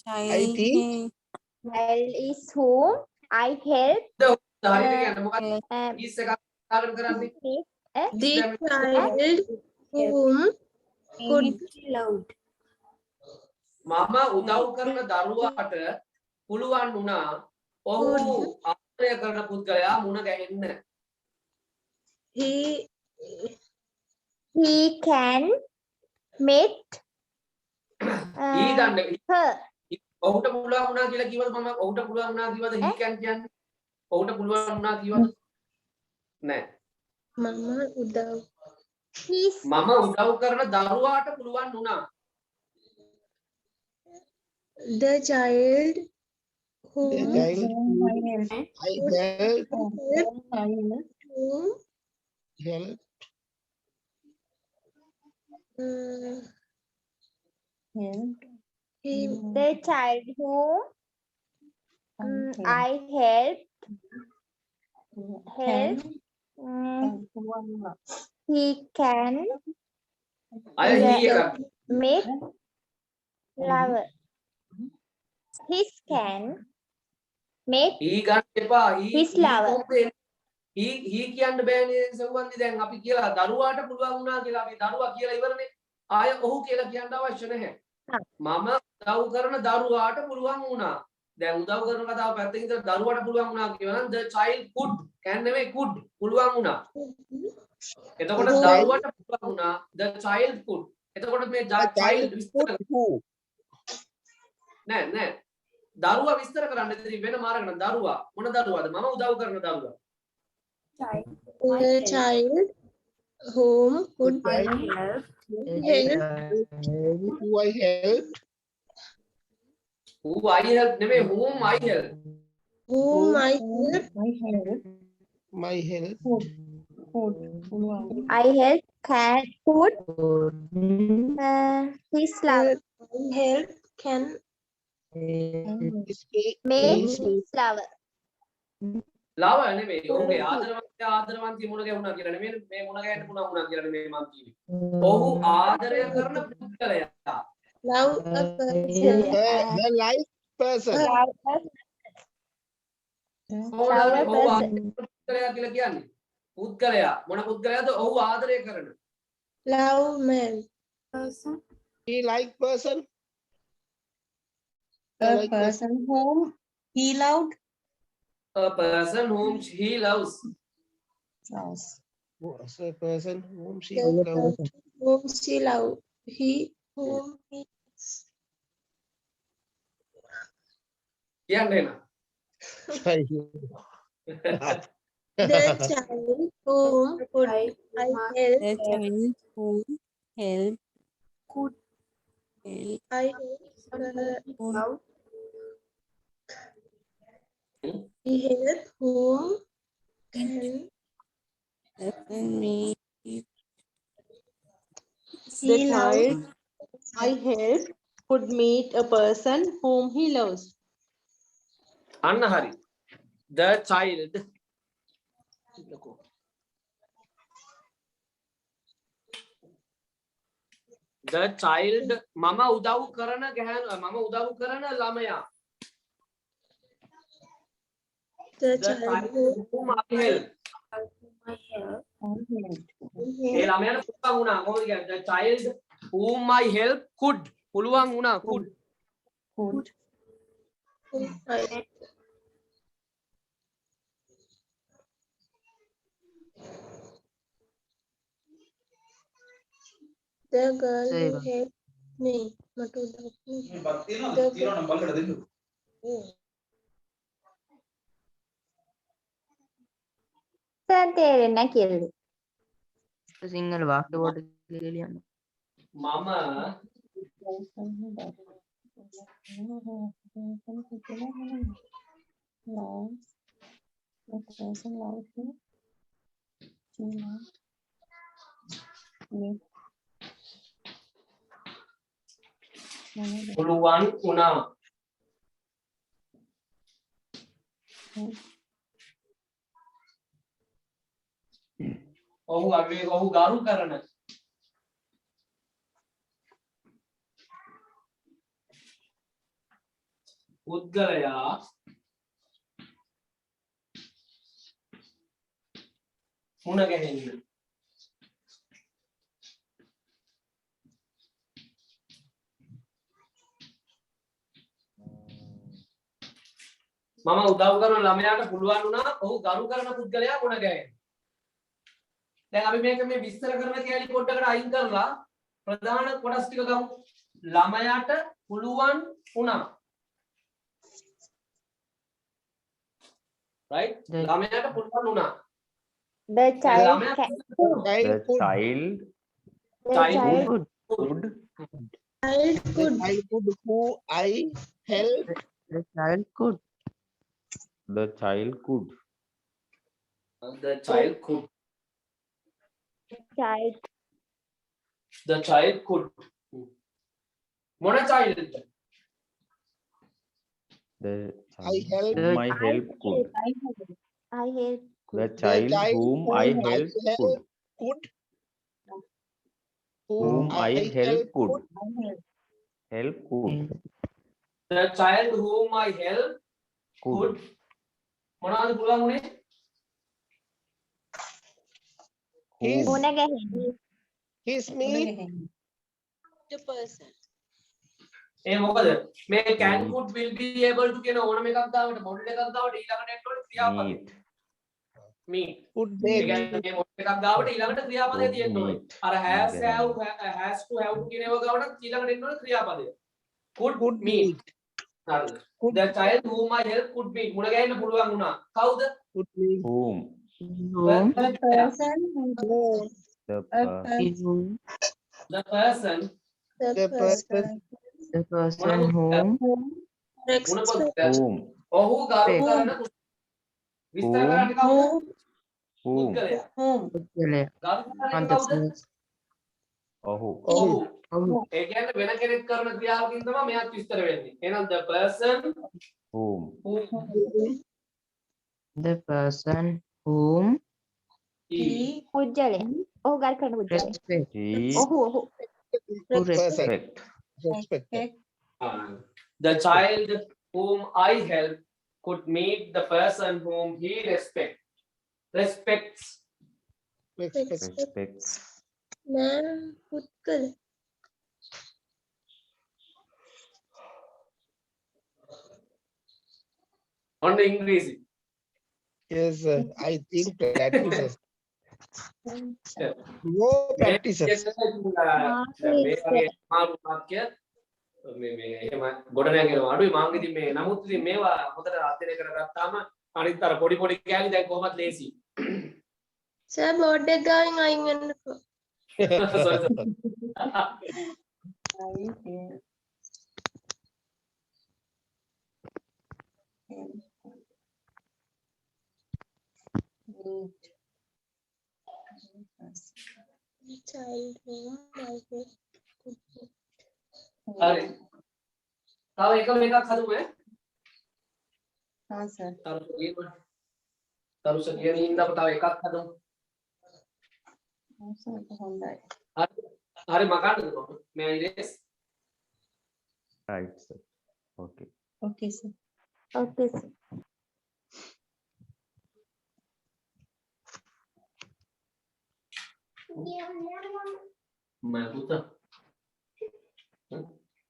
I think is whom I help හරියට කියන්න මොකක්ද? um, ඊස් එකක් කතාගෙන කරන්නේ. The child whom could loved. මම උදව් කරන දරුවාට පුළුවන් වුණා ඔහු ආදරය කරන පුද්ගලයා මුණ ගැහෙන්න. he can meet ඊ දන්න her. ඔහුට පුළුවන් වුණා කියලා කිව්වද මම ඔහුට පුළුවන් වුණා කිව්වද he can කියන්නේ ඔහුට පුළුවන් වුණා කිව්වද නෑ මම උදව්. මම උදව් කරන දරුවාට පුළුවන් වුණා. The child the whom child I help. I help whom help Help. he The child whom I help he can අය he එකක් meet lover. His can meet he ගන්න එපා His lover. he කියන්න බෑනේ සෙව්වන්දි දැන් අපි කියලා දරුවාට පුළුවන් වුණා කියලා අපි දරුවා කියලා ඉවරනේ. ආය ඔහු කියලා කියන්න අවශ්‍ය නැහැ. මම උදව් කරන දරුවාට පුළුවන් වුණා. දැන් උදව් කරන කතාව පැත්තකින් ඉඳලා දරුවාට පුළුවන් වුණා කියනවා නම් the child could can නෙමෙයි could පුළුවන් වුණා. එතකොට දරුවාට පුළුවන් වුණා the child could. එතකොට මේ child විස්තර who නෑ දරුවා විස්තර කරන්න ඉතින් වෙන මාර්ගන දරුවා මොන දරුවාද මම උදව් කරන දරුවා. the child whom could help who I helped who I help නෙමෙයි whom I help. whom I help my help I help can put his lover. help can Make his lover. ලව නෙමෙයි ඔහුගේ ආදරවන්තිය මුණ ගැහුණා කියලා නෙමෙයි මේ මුණ ගැහෙන්න පුළුවන් වුණා කියලා නෙමෙයි මම කිව්වේ. ඔහු ආදරය කරන පුද්ගලයා love a person. the life person කොහොමද Shower ඔහු person. පුද්ගලයා කියලා කියන්නේ? පුද්ගලයා මොන පුද්ගලයාද? ඔහු ආදරය කරන. Love man. He like person. A Like person whom he loved. A person whom he loves. Loves. A person whom she The loved. person whom she love. He whom he කියන්නේ නා. the child whom could I help. The child whom help Could help I help? He help whom can person me. he love. I help could meet a person whom he loves. අන්න හරි. The child. The child මම උදව් කරන ගැහණු මම උදව් කරන ළමයා. The The child child whom I help. ඒ ළමයාට පුළුවන් වුණා කොහොමද කියන්නේ? The child whom I help could පුළුවන් වුණා could. Could. whom I the girl who helped me. මට උදව් කළේ. Sir තේරෙන්නේ නැහැ කියලා. සිංහල වාක්‍ය කොට කියලා ලියන්න. මම Loves. The person loves him. She loves. Yes. පුළුවන් වුණා. ඔහු ඔහු ගරු කරන. පුද්ගලයා මුණ ගැහෙන්න. මම උදව් කරන ළමයාට පුළුවන් වුණා ඔහු ගරු කරන පුද්ගලයා මුණ ගැහෙන්න. දැන් අපි මේක මේ විස්තර කරන කැලි පොඩ්ඩකට අයින් කරලා ප්‍රධාන කොටස් ටික ගමු. ළමයාට පුළුවන් වුණා. right? ළමයාට පුළුවන් වුණා. The child ළමයා can. The child The could Child could. I could who I help. The child could. the child could the child could. child. The child could. මොන child? the I child help. whom I help could I help. the child whom I help could Could. whom I help could help could The child whom I help could could. මොනවද පුළුවන් උනේ? His, මුණ ගැහෙන්න. his meat. The person. ඒ මොකද? මේ can could will be able to කියන ඕනම එකක් දාවට model එකක් දාවට ඊළඟට එන්න ඕනේ ක්‍රියාපද. meet meet. Could A make. කියන්නේ මේ මොඩල් එකක් දාවට ඊළඟට ක්‍රියාපදේ Could තියෙන්න ඕනේ. meet. අර has meet. has to have කියන ඒවා ගාවට ඊළඟට එන්න ඕනේ ක්‍රියාපදේ. could Could meet. හරිද? The child whom I help could meet. මුණ ගැහෙන්න පුළුවන් වුණා. කවුද? Could meet. whom Whom A person who the a whom The person The The person. the person whom මුණ Next. පොත්ත. whom ඔහු ගරු කරන විස්තර කරන්නේ කවුද? whom පුද්ගලයා. whom පුද්ගලයා. ගරු කරන්නේ කවුද? අන්තර්සස් ඔහු ඔහු. ඔහු ඒ කියන්නේ වෙන කෙනෙක් කරන ක්‍රියාවකින් තමයි මෙයාත් විස්තර වෙන්නේ. එහෙනම් the person whom who the person whom he පුජ්‍යලයා. ඔහු ගල් කරන පුජ්‍යලයා. respect he ඔහු ඔහු. who Person. respect respect Respect. the child whom I help could meet the person whom he respects. Respects. Ma'am පුත්කල On the English. Yes, I think practices. No practices. මේ වගේ අමාරු වාක්‍ය මේ එහෙම ගොඩනැගෙන අඩුයි මම ඉතින් මේ නමුත් ඉතින් මේවා හොඳට අධ්‍යයනය කරගත්තාම අනිත් අර පොඩි පොඩි කෑලි දැන් කොහොමද ලේසි. සර් බෝඩ් එක ගාවින් අයින් වෙන්නකෝ Sorry, sorry. child home private හරි. තව එකක් හදමු ඈ. हाँ सर තරුෂ කියන හින්දා තව එකක් හදමු. हाँ सर होंडा හරි මකන්නද කොහොමද? මේ erase. Right, sir. Okay. Okay sir Okay, sir. මම පුතා.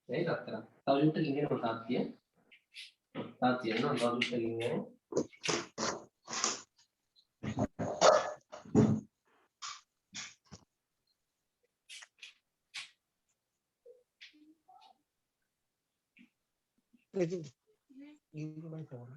ඒ ගත්තා. තව ජුට්ටකින් එනවා තාත්තිය. තාත්තිය නෝ තව ජුට්ටකින් එනවා. Give me my phone.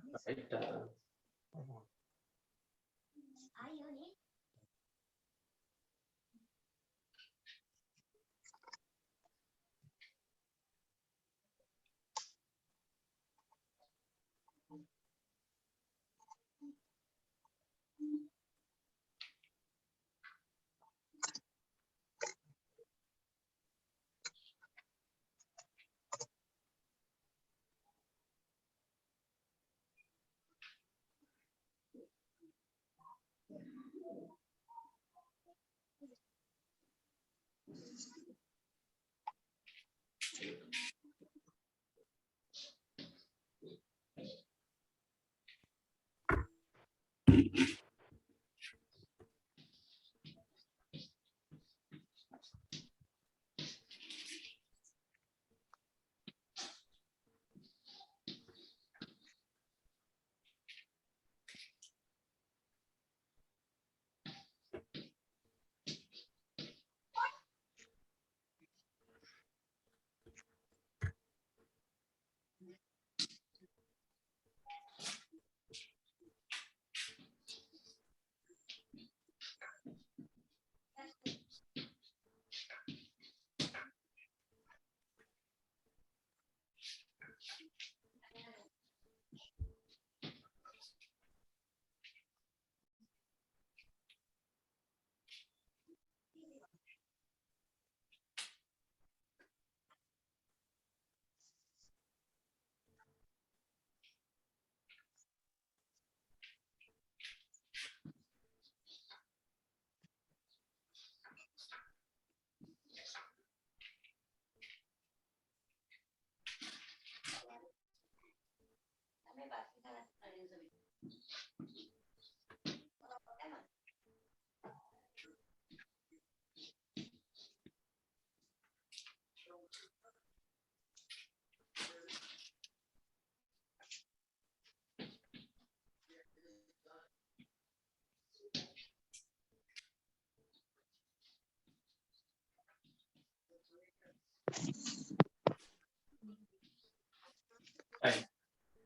Right.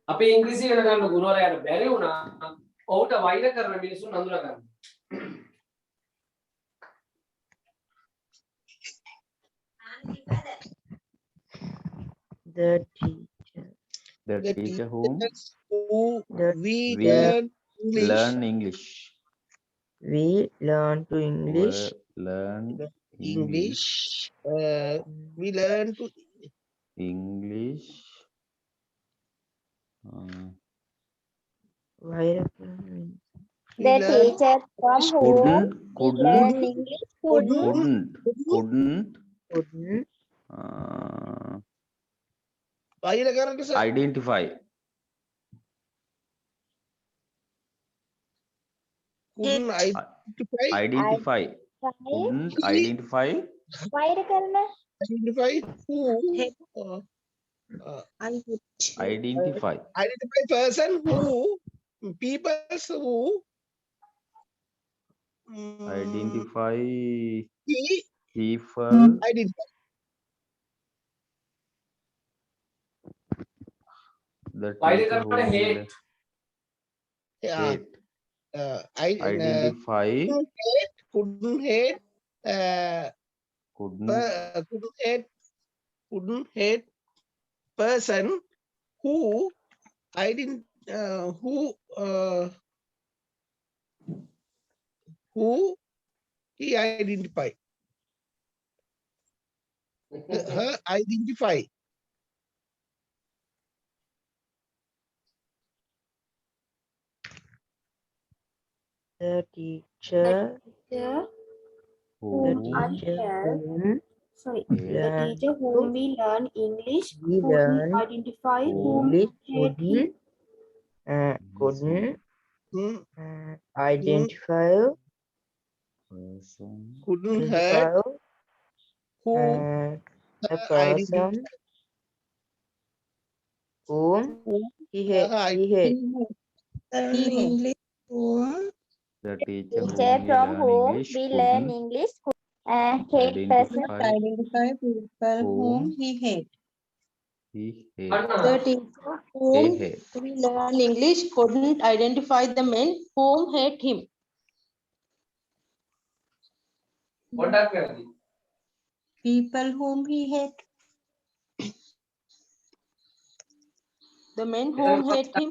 අපි ඉංග්‍රීසි ඉගෙන ගන්න ගුරුවරයාට බැරි වුණා ඔහුට වෛර කරන මිනිසුන් හඳුනා ගන්න. The teacher. The teacher whom Who we we learn English. learn English. We learn to English. Learn English. We learn to English. වෛර කරන The learn- teacher from whom couldn't learn English couldn't couldn't වෛර කරන්න sir. identify couldn't identify Identify. Couldn't identify. වෛර කරන identify who Identify. identify person who people who Identify he people. identify The වෛර teacher කරනකොට whom he hate. hate. identify Identify. couldn't hate Couldn't. couldn't hate person who who he identify her identify The teacher Who Sorry. whom The teacher whom we learn English we couldn't learn identify whom English hate him. couldn't Hmm, identify person couldn't hurt who the identify person whom he hate. He hate. the teacher teacher whom we from learn whom English we learn couldn't English hate person identify Identify people whom he hate. he hate. අන්න The teacher He whom hate. we learn English couldn't identify the men whom hate him. පොඩ්ඩක් වැරදි. People whom he hate. The men whom hate him.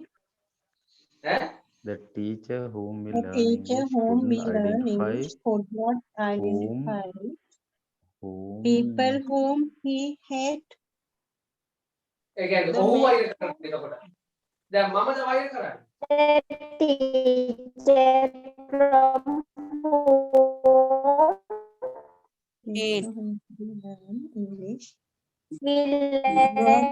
ඈ The teacher whom we The learn teacher English whom we couldn't learn identify English could not identify whom people whom he hate. ඒ කියන්නේ The ඔහු men- වෛර කරන්නේ එතකොට. දැන් මමද වෛර කරන්නේ. the teacher from whom Hate. Whom we learn English. we learn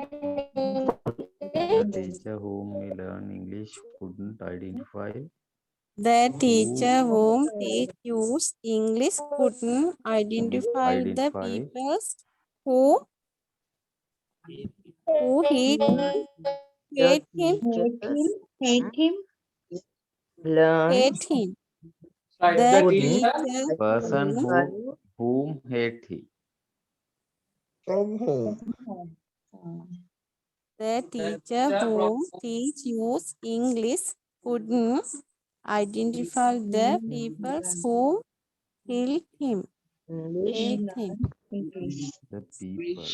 the teacher whom we learn English couldn't identify The teacher whom teach use English couldn't identify the identify peoples who hate him. Hate him. Learn Hate him. Right. The The couldn't teacher person identify whom hate he. from whom The teacher whom teach use English couldn't identify the peoples who hate him. English Hate him. English. The people.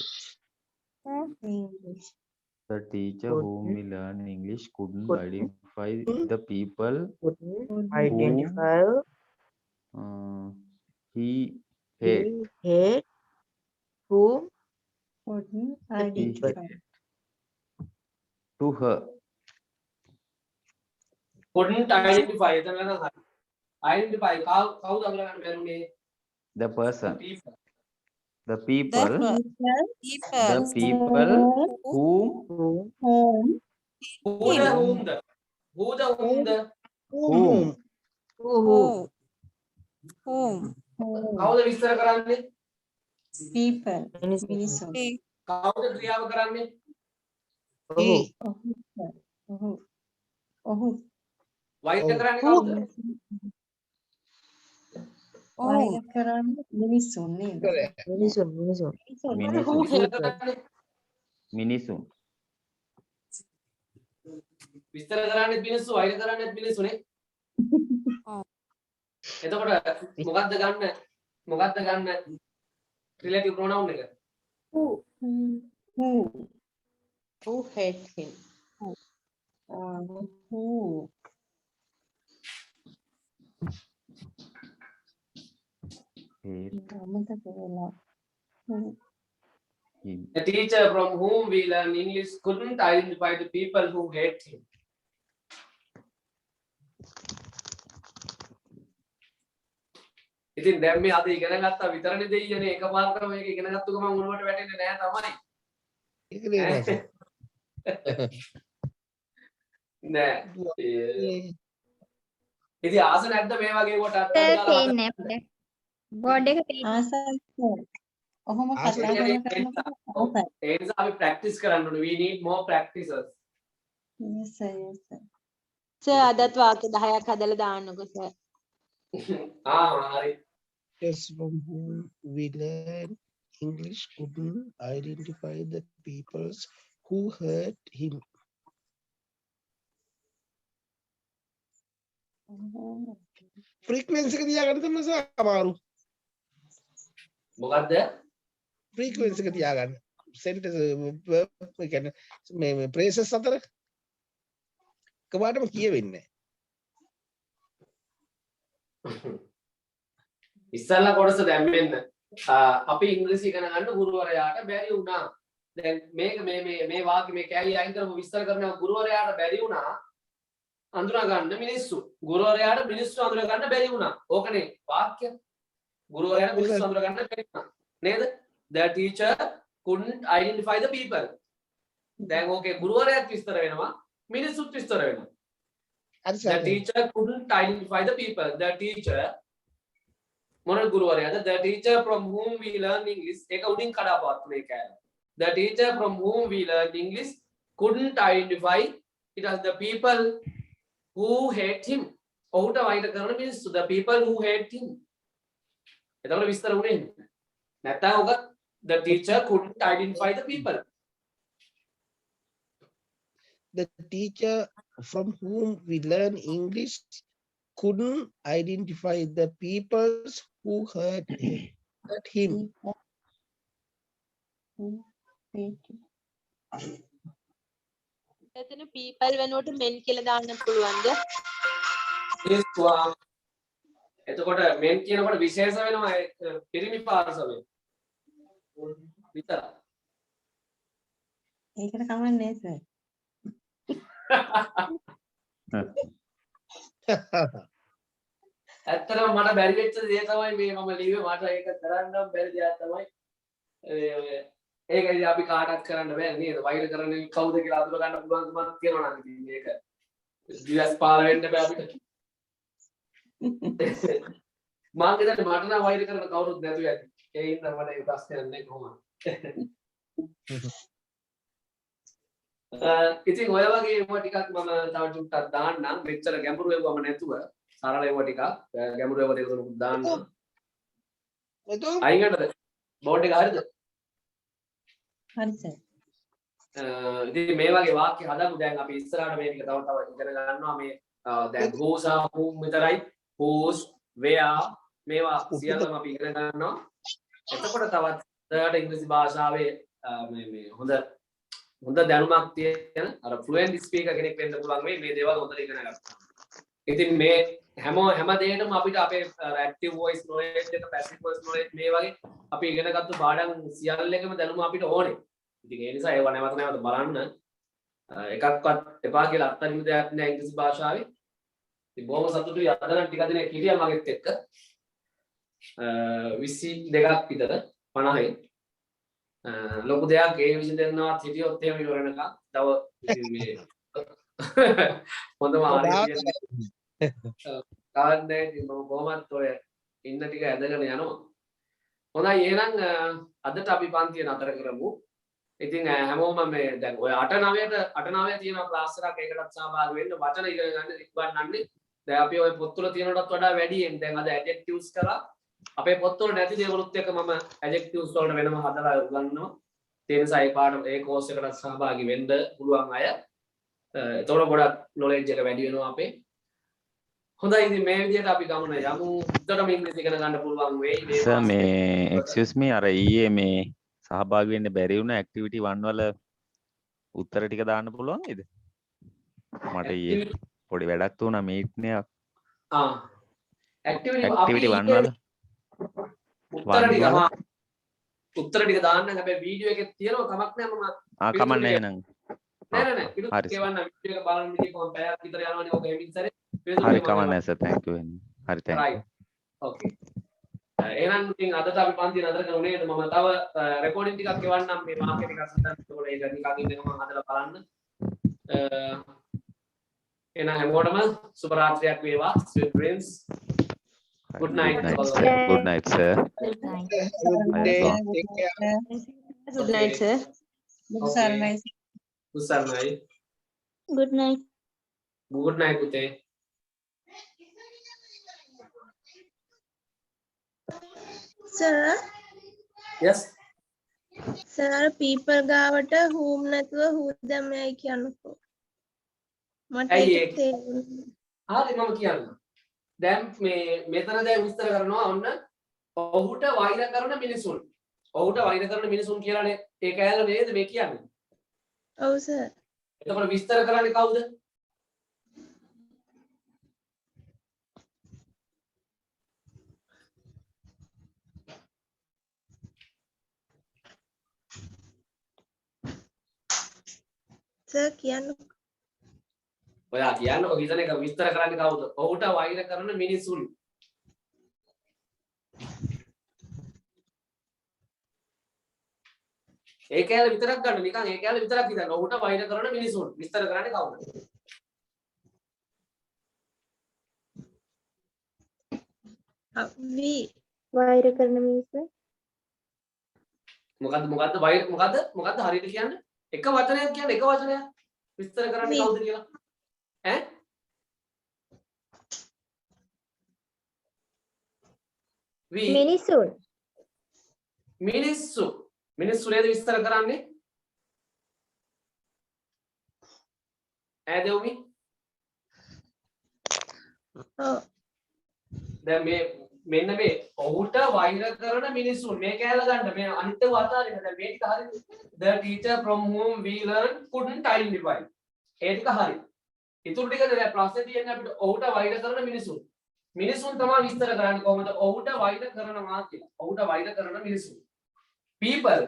English. The teacher whom we learn English couldn't Couldn't. identify the people couldn't identify he hate. he hate whom Couldn't He identify. hated. To her. couldn't identify. එතන නම් හරි. Identify කවුද අඳුරගන්න බැරුනේ? The person. People. The The people. people The people whom Whom Who'da whomද? Who'da whomද? whom whom කවුද විස්තර කරන්නේ? people. මිනිසුන්. මිනිසුන්. කවුද ක්‍රියාව කරන්නේ? ඔහු ඔහු වෛර කරන්නේ කවුද? වෛර කරන්නේ මිනිසුන් නේද? මිනිසුන් විස්තර මිනිසුන්. කරන්නේ මිනිසුන්. විස්තර කරන්නේ මිනිස්සු වෛර කරන්නේ මිනිස්සුනේ. ඔව්. එතකොට මොකද්ද ගන්න relative pronoun එක? Who hate him? Who Hate අමතක වෙලා. him. The teacher from whom we learn English couldn't identify the people who hate him. ඉතින් දැන් මේ අද ඉගෙන ගත්තා විතරනේ දෙයියනේ එකපාරටම මේක ඉගෙන ගත්තු ගමන් උණුවට වැටෙන්නේ නැහැ තමයි. ඒක නේද නෑ. ඉතින් ආස නැද්ද මේ වගේ කොට අත් Sir, අඩි ගාලා පේන්නේ නැහැ. බෝඩ් එක පේන්නේ. ආසයි sir. ඔහොම ආසයි කතා කියන්නේ කරනකොට ආසයි. ඒ නිසා අපි ප්‍රැක්ටිස් කරන්න ඕනේ. we need more practices. Yes sir, yes sir. Sir අදත් වාක්‍ය 10ක් හදලා දාන්නකෝ සර්. හරි. Yes, from whom we learn English couldn't identify the peoples who hurt him. Frequency එක තියාගන්න තමයි සර් අමාරු. මොකද්ද? Frequency එක තියාගන්න. Sentence ඒ කියන්නේ මේ phrases අතර කවදාම කියවෙන්නේ නැහැ. ඉස්සල්ලා කොටස දැම්මෙන්න අපි ඉංග්‍රීසි ඉගෙන ගන්න ගුරුවරයාට බැරි වුණා. දැන් මේක මේ වාක්‍ය මේ කැලි අයින් කරමු විස්තර කරනවා ගුරුවරයාට බැරි වුණා අඳුනා ගන්න මිනිස්සු. ගුරුවරයාට මිනිස්සු අඳුනා ගන්න බැරි වුණා. ඕකනේ වාක්‍ය. ගුරුවරයාට මිනිස්සු අඳුනා ගන්න බැරි වුණා. නේද? The teacher couldn't identify the people. දැන් ඕකේ ගුරුවරයාත් විස්තර වෙනවා මිනිස්සුත් විස්තර වෙනවා. හරි The sir. teacher couldn't identify the people. The teacher මොන ගුරුවරයාද? The teacher from whom we learn English. ඒක උඩින් කඩාපවත් මේ කෑම. The teacher from whom we learn English couldn't identify it as the people who hate him. ඔහුට වෛර කරන මිනිස්සු. The people who hate him. එතකොට විස්තර උනේ නැත්නම් ඔක the teacher couldn't identify the people. The teacher from whom we learn English couldn't identify the peoples who hurt him. එතන people වෙනුවට men කියලා දාන්න පුළුවන්ද? එතකොට men කියනකොට විශේෂ වෙනවා පිරිමි පාර්ශවය. විතර. ඒකට කමන්නේ sir. ඇත්තටම මට බැරි වෙච්ච දේ තමයි මේ මම ලිව්වේ මට ඒක කරන්නම් බැරි දෙයක් තමයි ඒක ඉතින් අපි කාටවත් කරන්න බෑ නේද වෛර කරන්නේ කවුද කියලා අඳුර ගන්න පුළුවන් කමක් තියෙනවා නම් ඉතින් මේක දිවස් පාල වෙන්න බෑ අපිට මම හිතන්නේ මට නම් වෛර කරන කවුරුත් නැතුව ඇති ඒ හින්දා මට ඒක ප්‍රශ්නයක් නැහැ කොහොමද ඉතින් ඔය වගේ ඒවා ටිකක් මම තව චුට්ටක් දාන්නම් මෙච්චර ගැඹුරු ඒවාම නැතුව සරල ඒවා ටිකක් ගැඹුරු ඒවා දෙක තුනක් දාන්න එතකොට අයින්කටද බෝඩ් එක හරිද හරි sir. ඉතින් මේ වගේ වාක්‍ය හදමු දැන් අපි ඉස්සරහට මේ ටික තව ඉගෙන ගන්නවා මේ දැන් whose are whom විතරයි whose where මේවා සියල්ලම අපි ඉගෙන ගන්නවා එතකොට තවත් ඉංග්‍රීසි භාෂාවේ මේ හොඳ දැනුමක් තියෙන අර fluent speaker කෙනෙක් වෙන්න පුළුවන් මේ දේවල් හොඳට ඉගෙන ගන්න. ඉතින් මේ හැම දෙයකම අපිට අපේ active voice knowledge එක passive voice knowledge මේ වගේ අපි ඉගෙනගත්තු පාඩම් සියල්ලකම දැනුම අපිට ඕනේ. ඉතින් ඒ නිසා ඒවා නැවත බලන්න එකක්වත් එපා කියලා අත්අඩංගු දෙයක් නෑ ඉංග්‍රීසි භාෂාවේ. ඉතින් බොහොම සතුටුයි අද නම් ටික දිනක් හිටියා මගෙත් එක්ක 22ක් විතර 50යි. ලොකු දෙයක් ඒ විෂය දෙන්නවත් හිටියොත් එහෙම ඉවරනකම් තව මේ හොඳම ආරම්භය කාන්නේ මම කොහොමත් ඔය ඉන්න ටික ඇදගෙන යනවා හොඳයි එහෙනම් අදට අපි පන්තිය නතර කරමු ඉතින් හැමෝම මේ දැන් ඔය 8-9 තියෙනවා ක්ලාස් එකක් ඒකටත් සහභාගී වෙන්න වචන ඉගෙන ගන්න ඉක්වන්නන්නේ දැන් අපි ඔය පොත්වල තියෙනටත් වඩා වැඩියෙන් දැන් අද ඇඩ්ජෙක්ටිව්ස් කරා අපේ පොත්වල නැති දේවලුත් එක්ක මම ඇඩ්ජෙක්ටිව්ස් වලට වෙනම හදලා උගන්වනවා ඒ නිසා ඒ පාඩම ඒ කෝස් එකකට සහභාගී වෙන්න පුළුවන් අය එතකොට ගොඩක් නොලෙජ් එක වැඩි වෙනවා අපේ හොඳයි ඉතින් මේ විදිහට අපි ගමන යමු උඩටම ඉංග්‍රීසි ඉගෙන ගන්න පුළුවන් වෙයි සර් මේ එක්ස්කියුස් මී අර ඊයේ මේ සහභාගී වෙන්න බැරි වුණ ඇක්ටිවිටි 1 වල උත්තර ටික දාන්න පුළුවන් නේද මට ඊයේ පොඩි වැඩක් තුණා මීට්නේ ඇක්ටිවිටි 1 වල උත්තර ටික දාන්න හැබැයි වීඩියෝ එකේ තියෙනවා කමක් නැහැ මම කමක් නැහැ එහෙනම් නෑ පිටු කියවන්න වීඩියෝ එක බලන්න ඉතින් කොහොම පැයක් විතර යනවනේ ඔක එමින් සැරේ හරි කමක් නැහැ සර් thank you හරි thank you okay එහෙනම් ඉතින් අදට අපි පන්ති නතර කරුනේ මම තව රෙකෝඩින් ටිකක් ගෙවන්නම් මේ මාකට් එකක් හදන්න ඕනේ ඒක නිකන් ඉන්න මම හදලා බලන්න එහෙනම් හැමෝටම සුබ රාත්‍රියක් වේවා. Sweet dreams. Good night. Good night, sir. Good night. Good day. Take care. Good night, sir. Okay. Usarnai. Good night. Good night, Puthe. Sir, Yes. sir, people ගාවට whom නැතුව who දැම්මයි කියන්නකෝ. මට ඇයි ඒක ඒක? තේරුණා. හරි මම කියන්න. දැන් මේ මෙතන දැන් විස්තර කරනවා ඔන්න ඔහුට වෛර කරන මිනිසුන්. ඔහුට වෛර කරන මිනිසුන් කියලානේ ඒ කෑල්ල නේද මේ කියන්නේ. ඔව් sir. එතකොට විස්තර කරන්නේ කවුද? sir කියන්නකෝ. ඔයා කියන්නකො හිතන එක විස්තර කරන්නේ කවුද? ඔහුට වෛර කරන මිනිසුන්. ඒ කෑල්ල විතරක් ගන්න නිකන් ඒ කෑල්ල විතරක් හිතන්න. ඔහුට වෛර කරන මිනිසුන්. විස්තර කරන්නේ කවුද? we වෛර කරන මිනිස්සු. මොකද්ද හරියට කියන්නේ? එක වචනයක් කියන්න එක වචනයක්. විස්තර කරන්නේ කවුද කියලා? ඈ? මිනිසුන්. මිනිස්සු නේද විස්තර කරන්නේ? ඈ දෙව්මි? ඔව්. දැන් මෙන්න මේ ඔහුට වෛර කරන මිනිසුන් මේ කෑල්ල ගන්න මේ අනිත් ඒවා අතාරින්න දැන් මේ ටික හරියද the teacher from whom we learn couldn't identify ඒ ටික හරි ඊටු ටික දැන් ප්‍රශ්නේ තියෙන්නේ අපිට ඔහුට වෛර කරන මිනිසුන් තමයි විස්තර කරන්නේ කොහොමද ඔහුට වෛර කරනවා කියලා ඔහුට වෛර කරන මිනිසුන් people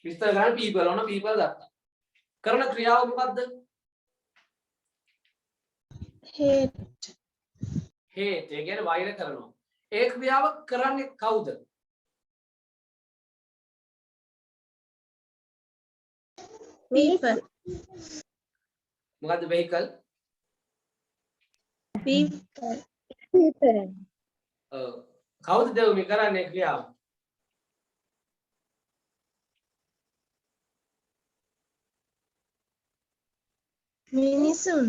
විස්තර කරන people ඕන people ගත්තා කරන ක්‍රියාව මොකද්ද hate ඒ කියන්නේ වෛර කරනවා ඒ ක්‍රියාව කරන්නේ කවුද? people මොකද්ද vehicle? people කවුද දෙව්මි කරන්නේ ක්‍රියාව? මිනිසුන්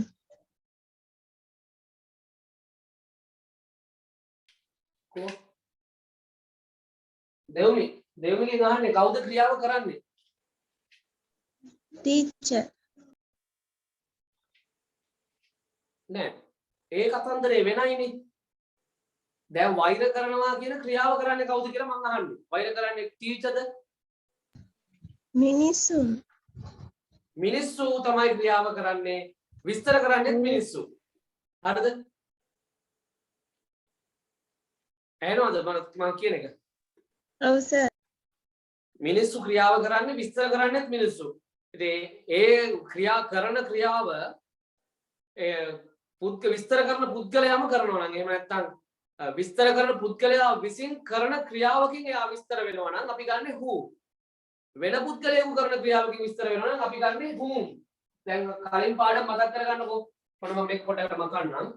දෙව්මිගෙන් අහන්නේ කවුද ක්‍රියාව කරන්නේ? teacher නෑ ඒ කතන්දරේ වෙනයිනේ දැන් වෛර කරනවා කියන ක්‍රියාව කරන්නේ කවුද කියලා මං අහන්නේ වෛර කරන්නේ ටීචර්ද මිනිස්සු තමයි ක්‍රියාව කරන්නේ විස්තර කරන්නේ මිනිස්සු හරිද එහෙනවද මම කියන එක ඔව් සර් මිනිස්සු ක්‍රියාව කරන්නේ විස්තර කරන්නේ මිනිස්සු ඉතින් ඒ ක්‍රියාව විස්තර කරන පුද්ගලයාම කරනවා නම් එහෙම නැත්නම් විස්තර කරන පුද්ගලයා විසින් කරන ක්‍රියාවකින් එයා විස්තර වෙනවා නම් අපි ගන්නෙ who වෙන පුද්ගලයෙකු කරන ක්‍රියාවකින් විස්තර වෙනවා නම් අපි ගන්නෙ whom දැන් කලින් පාඩම් මතක් කරගන්නකෝ මොන මම මේක පොඩ්ඩක් මකන්නම්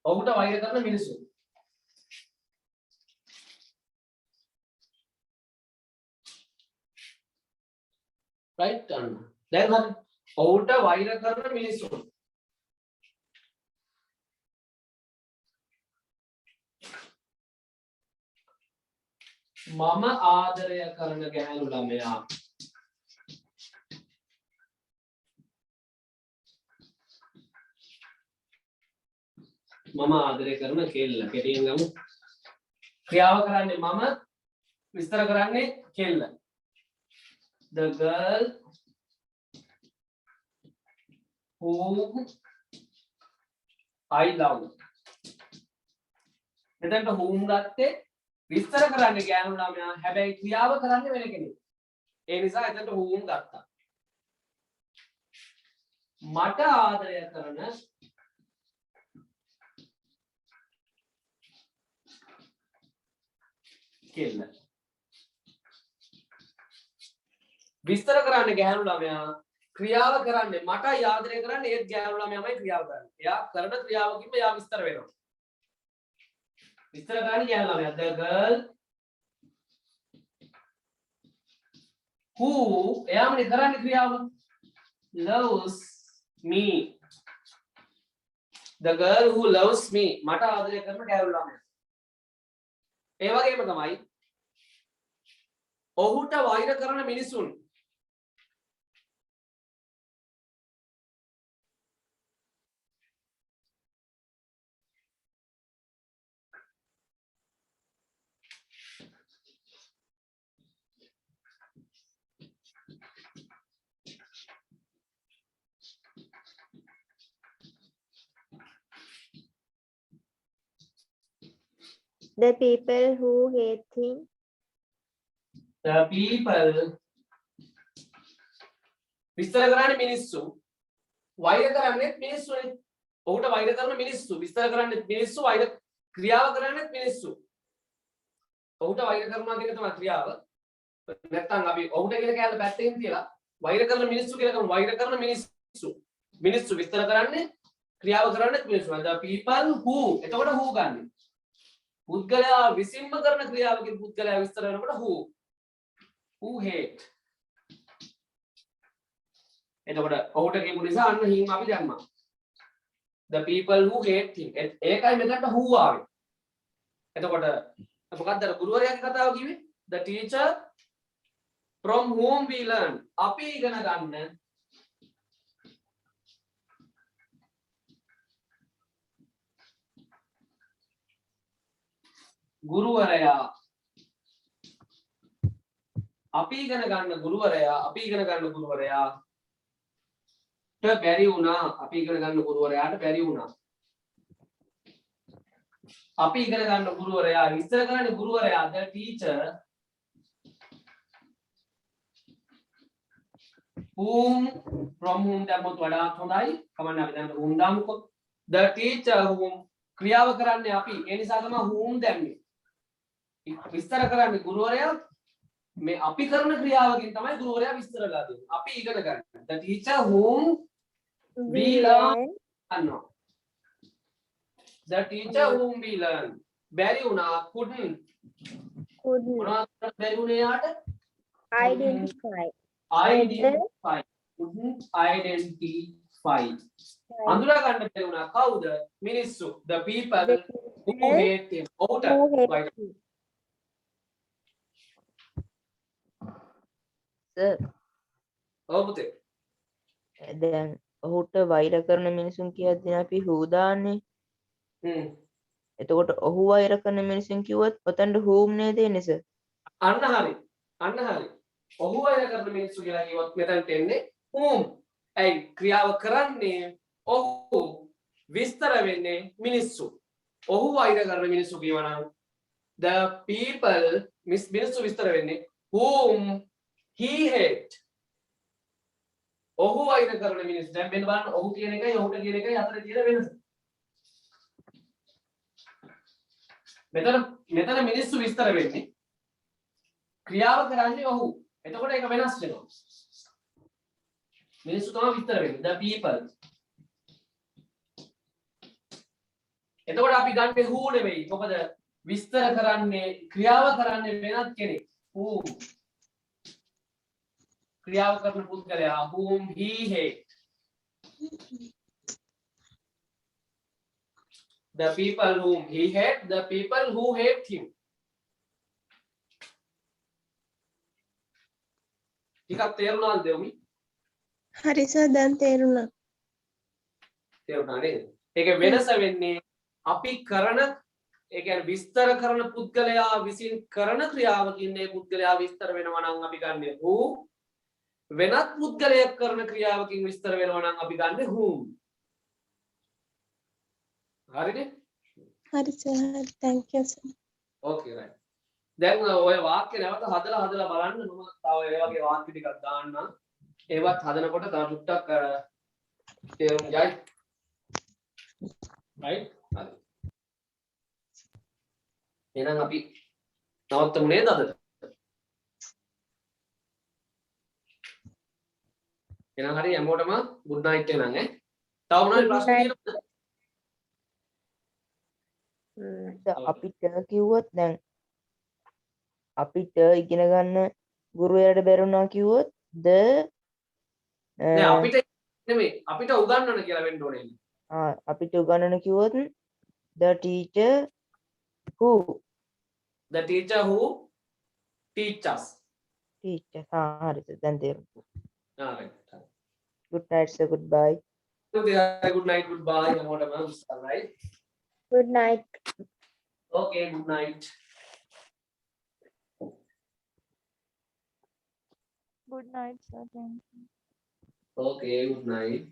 ඔහුට වෛර කරන මිනිසුන් right අන්න දැන් හරි ඔහුට වෛර කරන මිනිසුන් මම ආදරය කරන ගැහැණු ළමයා මම ආදරය කරන කෙල්ල කෙටියෙන් ගමු ක්‍රියාව කරන්නේ මම විස්තර කරන්නේ කෙල්ල the girl whom I love එතනට whom ගත්තේ විස්තර කරන්නේ ගෑනු ළමයා හැබැයි ක්‍රියාව කරන්නේ වෙන කෙනෙක් ඒ නිසා එතනට whom ගත්තා මට ආදරය කරන කෙල්ල. විස්තර කරන්න ගැහැණු ළමයා ක්‍රියාව කරන්නේ මට ආදරය කරන්නේ ඒත් ගැහැණු ළමයාමයි ක්‍රියාව කරන්නේ. එයා කරන ක්‍රියාවකින්ම එයා විස්තර වෙනවා. විස්තර කරන්නේ ගැහැණු ළමයා. The girl who එයාමනේ කරන්නේ ක්‍රියාව. Loves me. The girl who loves me මට ආදරය කරන ගැහැණු ළමයා. ඒ වගේම තමයි ඔහුට වෛර කරන මිනිසුන් The people who hate him. the people විස්තර කරන්නේ මිනිස්සු වෛර කරන්නේ මිනිස්සුනේ. ඔහුට වෛර කරන මිනිස්සු විස්තර කරන්නේ මිනිස්සු වෛර ක්‍රියාව කරන්නේ මිනිස්සු. ඔහුට වෛර කරනවා කියන තමයි ක්‍රියාව. නැත්තම් අපි ඔහුට කියන කැලේ පැත්තෙන් තියලා වෛර කරන මිනිස්සු කියලා කරමු. වෛර කරන මිනිස්සු. මිනිස්සු විස්තර කරන්නේ ක්‍රියාව කරන්නේ මිනිස්සු. the people who එතකොට who ගන්නෙ. පුද්ගලයා විසින්ම කරන ක්‍රියාවකින් පුද්ගලයා විස්තර කරනකොට who hate. එතකොට ඔහුට කියපු නිසා අන්න him අපි දැම්මා. the people who hate him. ඒකයි මෙතනට who ආවේ. එතකොට මොකක්ද අර ගුරුවරයාගේ කතාව කිව්වේ? the teacher from whom we learn. අපි ඉගෙන ගන්න ගුරුවරයා අපි ඉගෙන ගන්න ගුරුවරයාට බැරි වුණා. අපි ඉගෙන ගන්න ගුරුවරයාට බැරි වුණා. අපි ඉගෙන ගන්න ගුරුවරයා විස්තර කරන්නේ ගුරුවරයා the teacher whom from whom දැම්මොත් වඩාත් හොඳයි. කමන්න අපි දැන් whom දාමුකෝ. the teacher whom ක්‍රියාව කරන්නේ අපි. ඒ නිසා තමයි whom දැම්මේ. විස්තර කරන්නේ ගුරුවරයා. මේ අපි කරන ක්‍රියාවකින් තමයි ගුරුවරයා විස්තර කරලා දෙන්නේ. අපි ඉගෙන ගන්න. the teacher whom we learn. the teacher whom we learn. බැරි වුණා couldn't. මොනවද බැරි වුණේ යාට? Identify. couldn't identify. අඳුරා ගන්න බැරි වුණා කවුද? මිනිස්සු. the people who hate him. ඔහුට සර් ඔව් පුතේ. දැන් ඔහුට වෛර කරන මිනිසුන් කියද්දී අපි who දාන්නේ. එතකොට ඔහු වෛර කරන මිනිසුන් කිව්වොත් ඔතනට whom නේද එන්නේ සර්? අන්න හරි. ඔහු වෛර කරන මිනිස්සු කියලා කිව්වොත් මෙතනට එන්නේ whom. ඇයි ක්‍රියාව කරන්නේ ඔහු විස්තර වෙන්නේ මිනිස්සු. ඔහු වෛර කරන මිනිස්සු කියවනම් the people මිනිස්සු විස්තර වෙන්නේ whom he hate. ඔහු වෛර කරන මිනිස්සු. දැන් මෙන්න බලන්න ඔහු කියන එකයි ඔහුට කියන එකයි අතර තියෙන වෙනස. මෙතන මිනිස්සු විස්තර වෙන්නේ ක්‍රියාව කරන්නේ ඔහු. එතකොට ඒක වෙනස් වෙනවා. මිනිස්සු තමයි විස්තර වෙන්නේ the people. එතකොට අපි ගන්නේ who නෙවෙයි. මොකද විස්තර කරන්නේ ක්‍රියාව කරන්නේ වෙනත් කෙනෙක්. who ක්‍රියාව කරන පුද්ගලයා whom he hate. the people whom he hate, the people who hate him. ටිකක් තේරුණාද දෙවුනි? හරි සර් දැන් තේරුණා. තේරුණා නේද? ඒක වෙනස වෙන්නේ අපි කරන ඒ කියන්නේ විස්තර කරන පුද්ගලයා විසින් කරන ක්‍රියාවකින් මේ පුද්ගලයා විස්තර වෙනවා නම් අපි ගන්නෙ who. වෙනත් පුද්ගලයෙක් කරන ක්‍රියාවකින් විස්තර වෙනවා නම් අපි ගන්නෙ whom. හරිද? හරි sir thank you sir. Okay right. දැන් ඔය වාක්‍ය නැවත හදලා බලන්න මම තව ඒ වගේ වාක්‍ය ටිකක් දාන්නම්. ඒවත් හදනකොට තව ටුට්ටක් තේරුම් යයි. right? හරි. එහෙනම් අපි නවත්තමුනේ අද. එහෙනම් හරි හැමෝටම good night එහෙනම් ඈ. තව මොනවද ප්‍රශ්න තියෙනවද? අපිට කිව්වොත් දැන් අපිට ඉගෙන ගන්න ගුරුවරයාට බැරුණා කිව්වොත් නෑ අපිට නෙමෙයි අපිට උගන්වන්න කියලා වෙන්න ඕනේ. අපිට උගන්වන්න කිව්වොත් the teacher who The teacher who teach us. teacher හරිද දැන් තේරුණා. right. good night sir goodbye. Good night, goodbye. හැමෝටම right. Good night. Okay, good night. Good night, sir. Thank you. Okay, good night.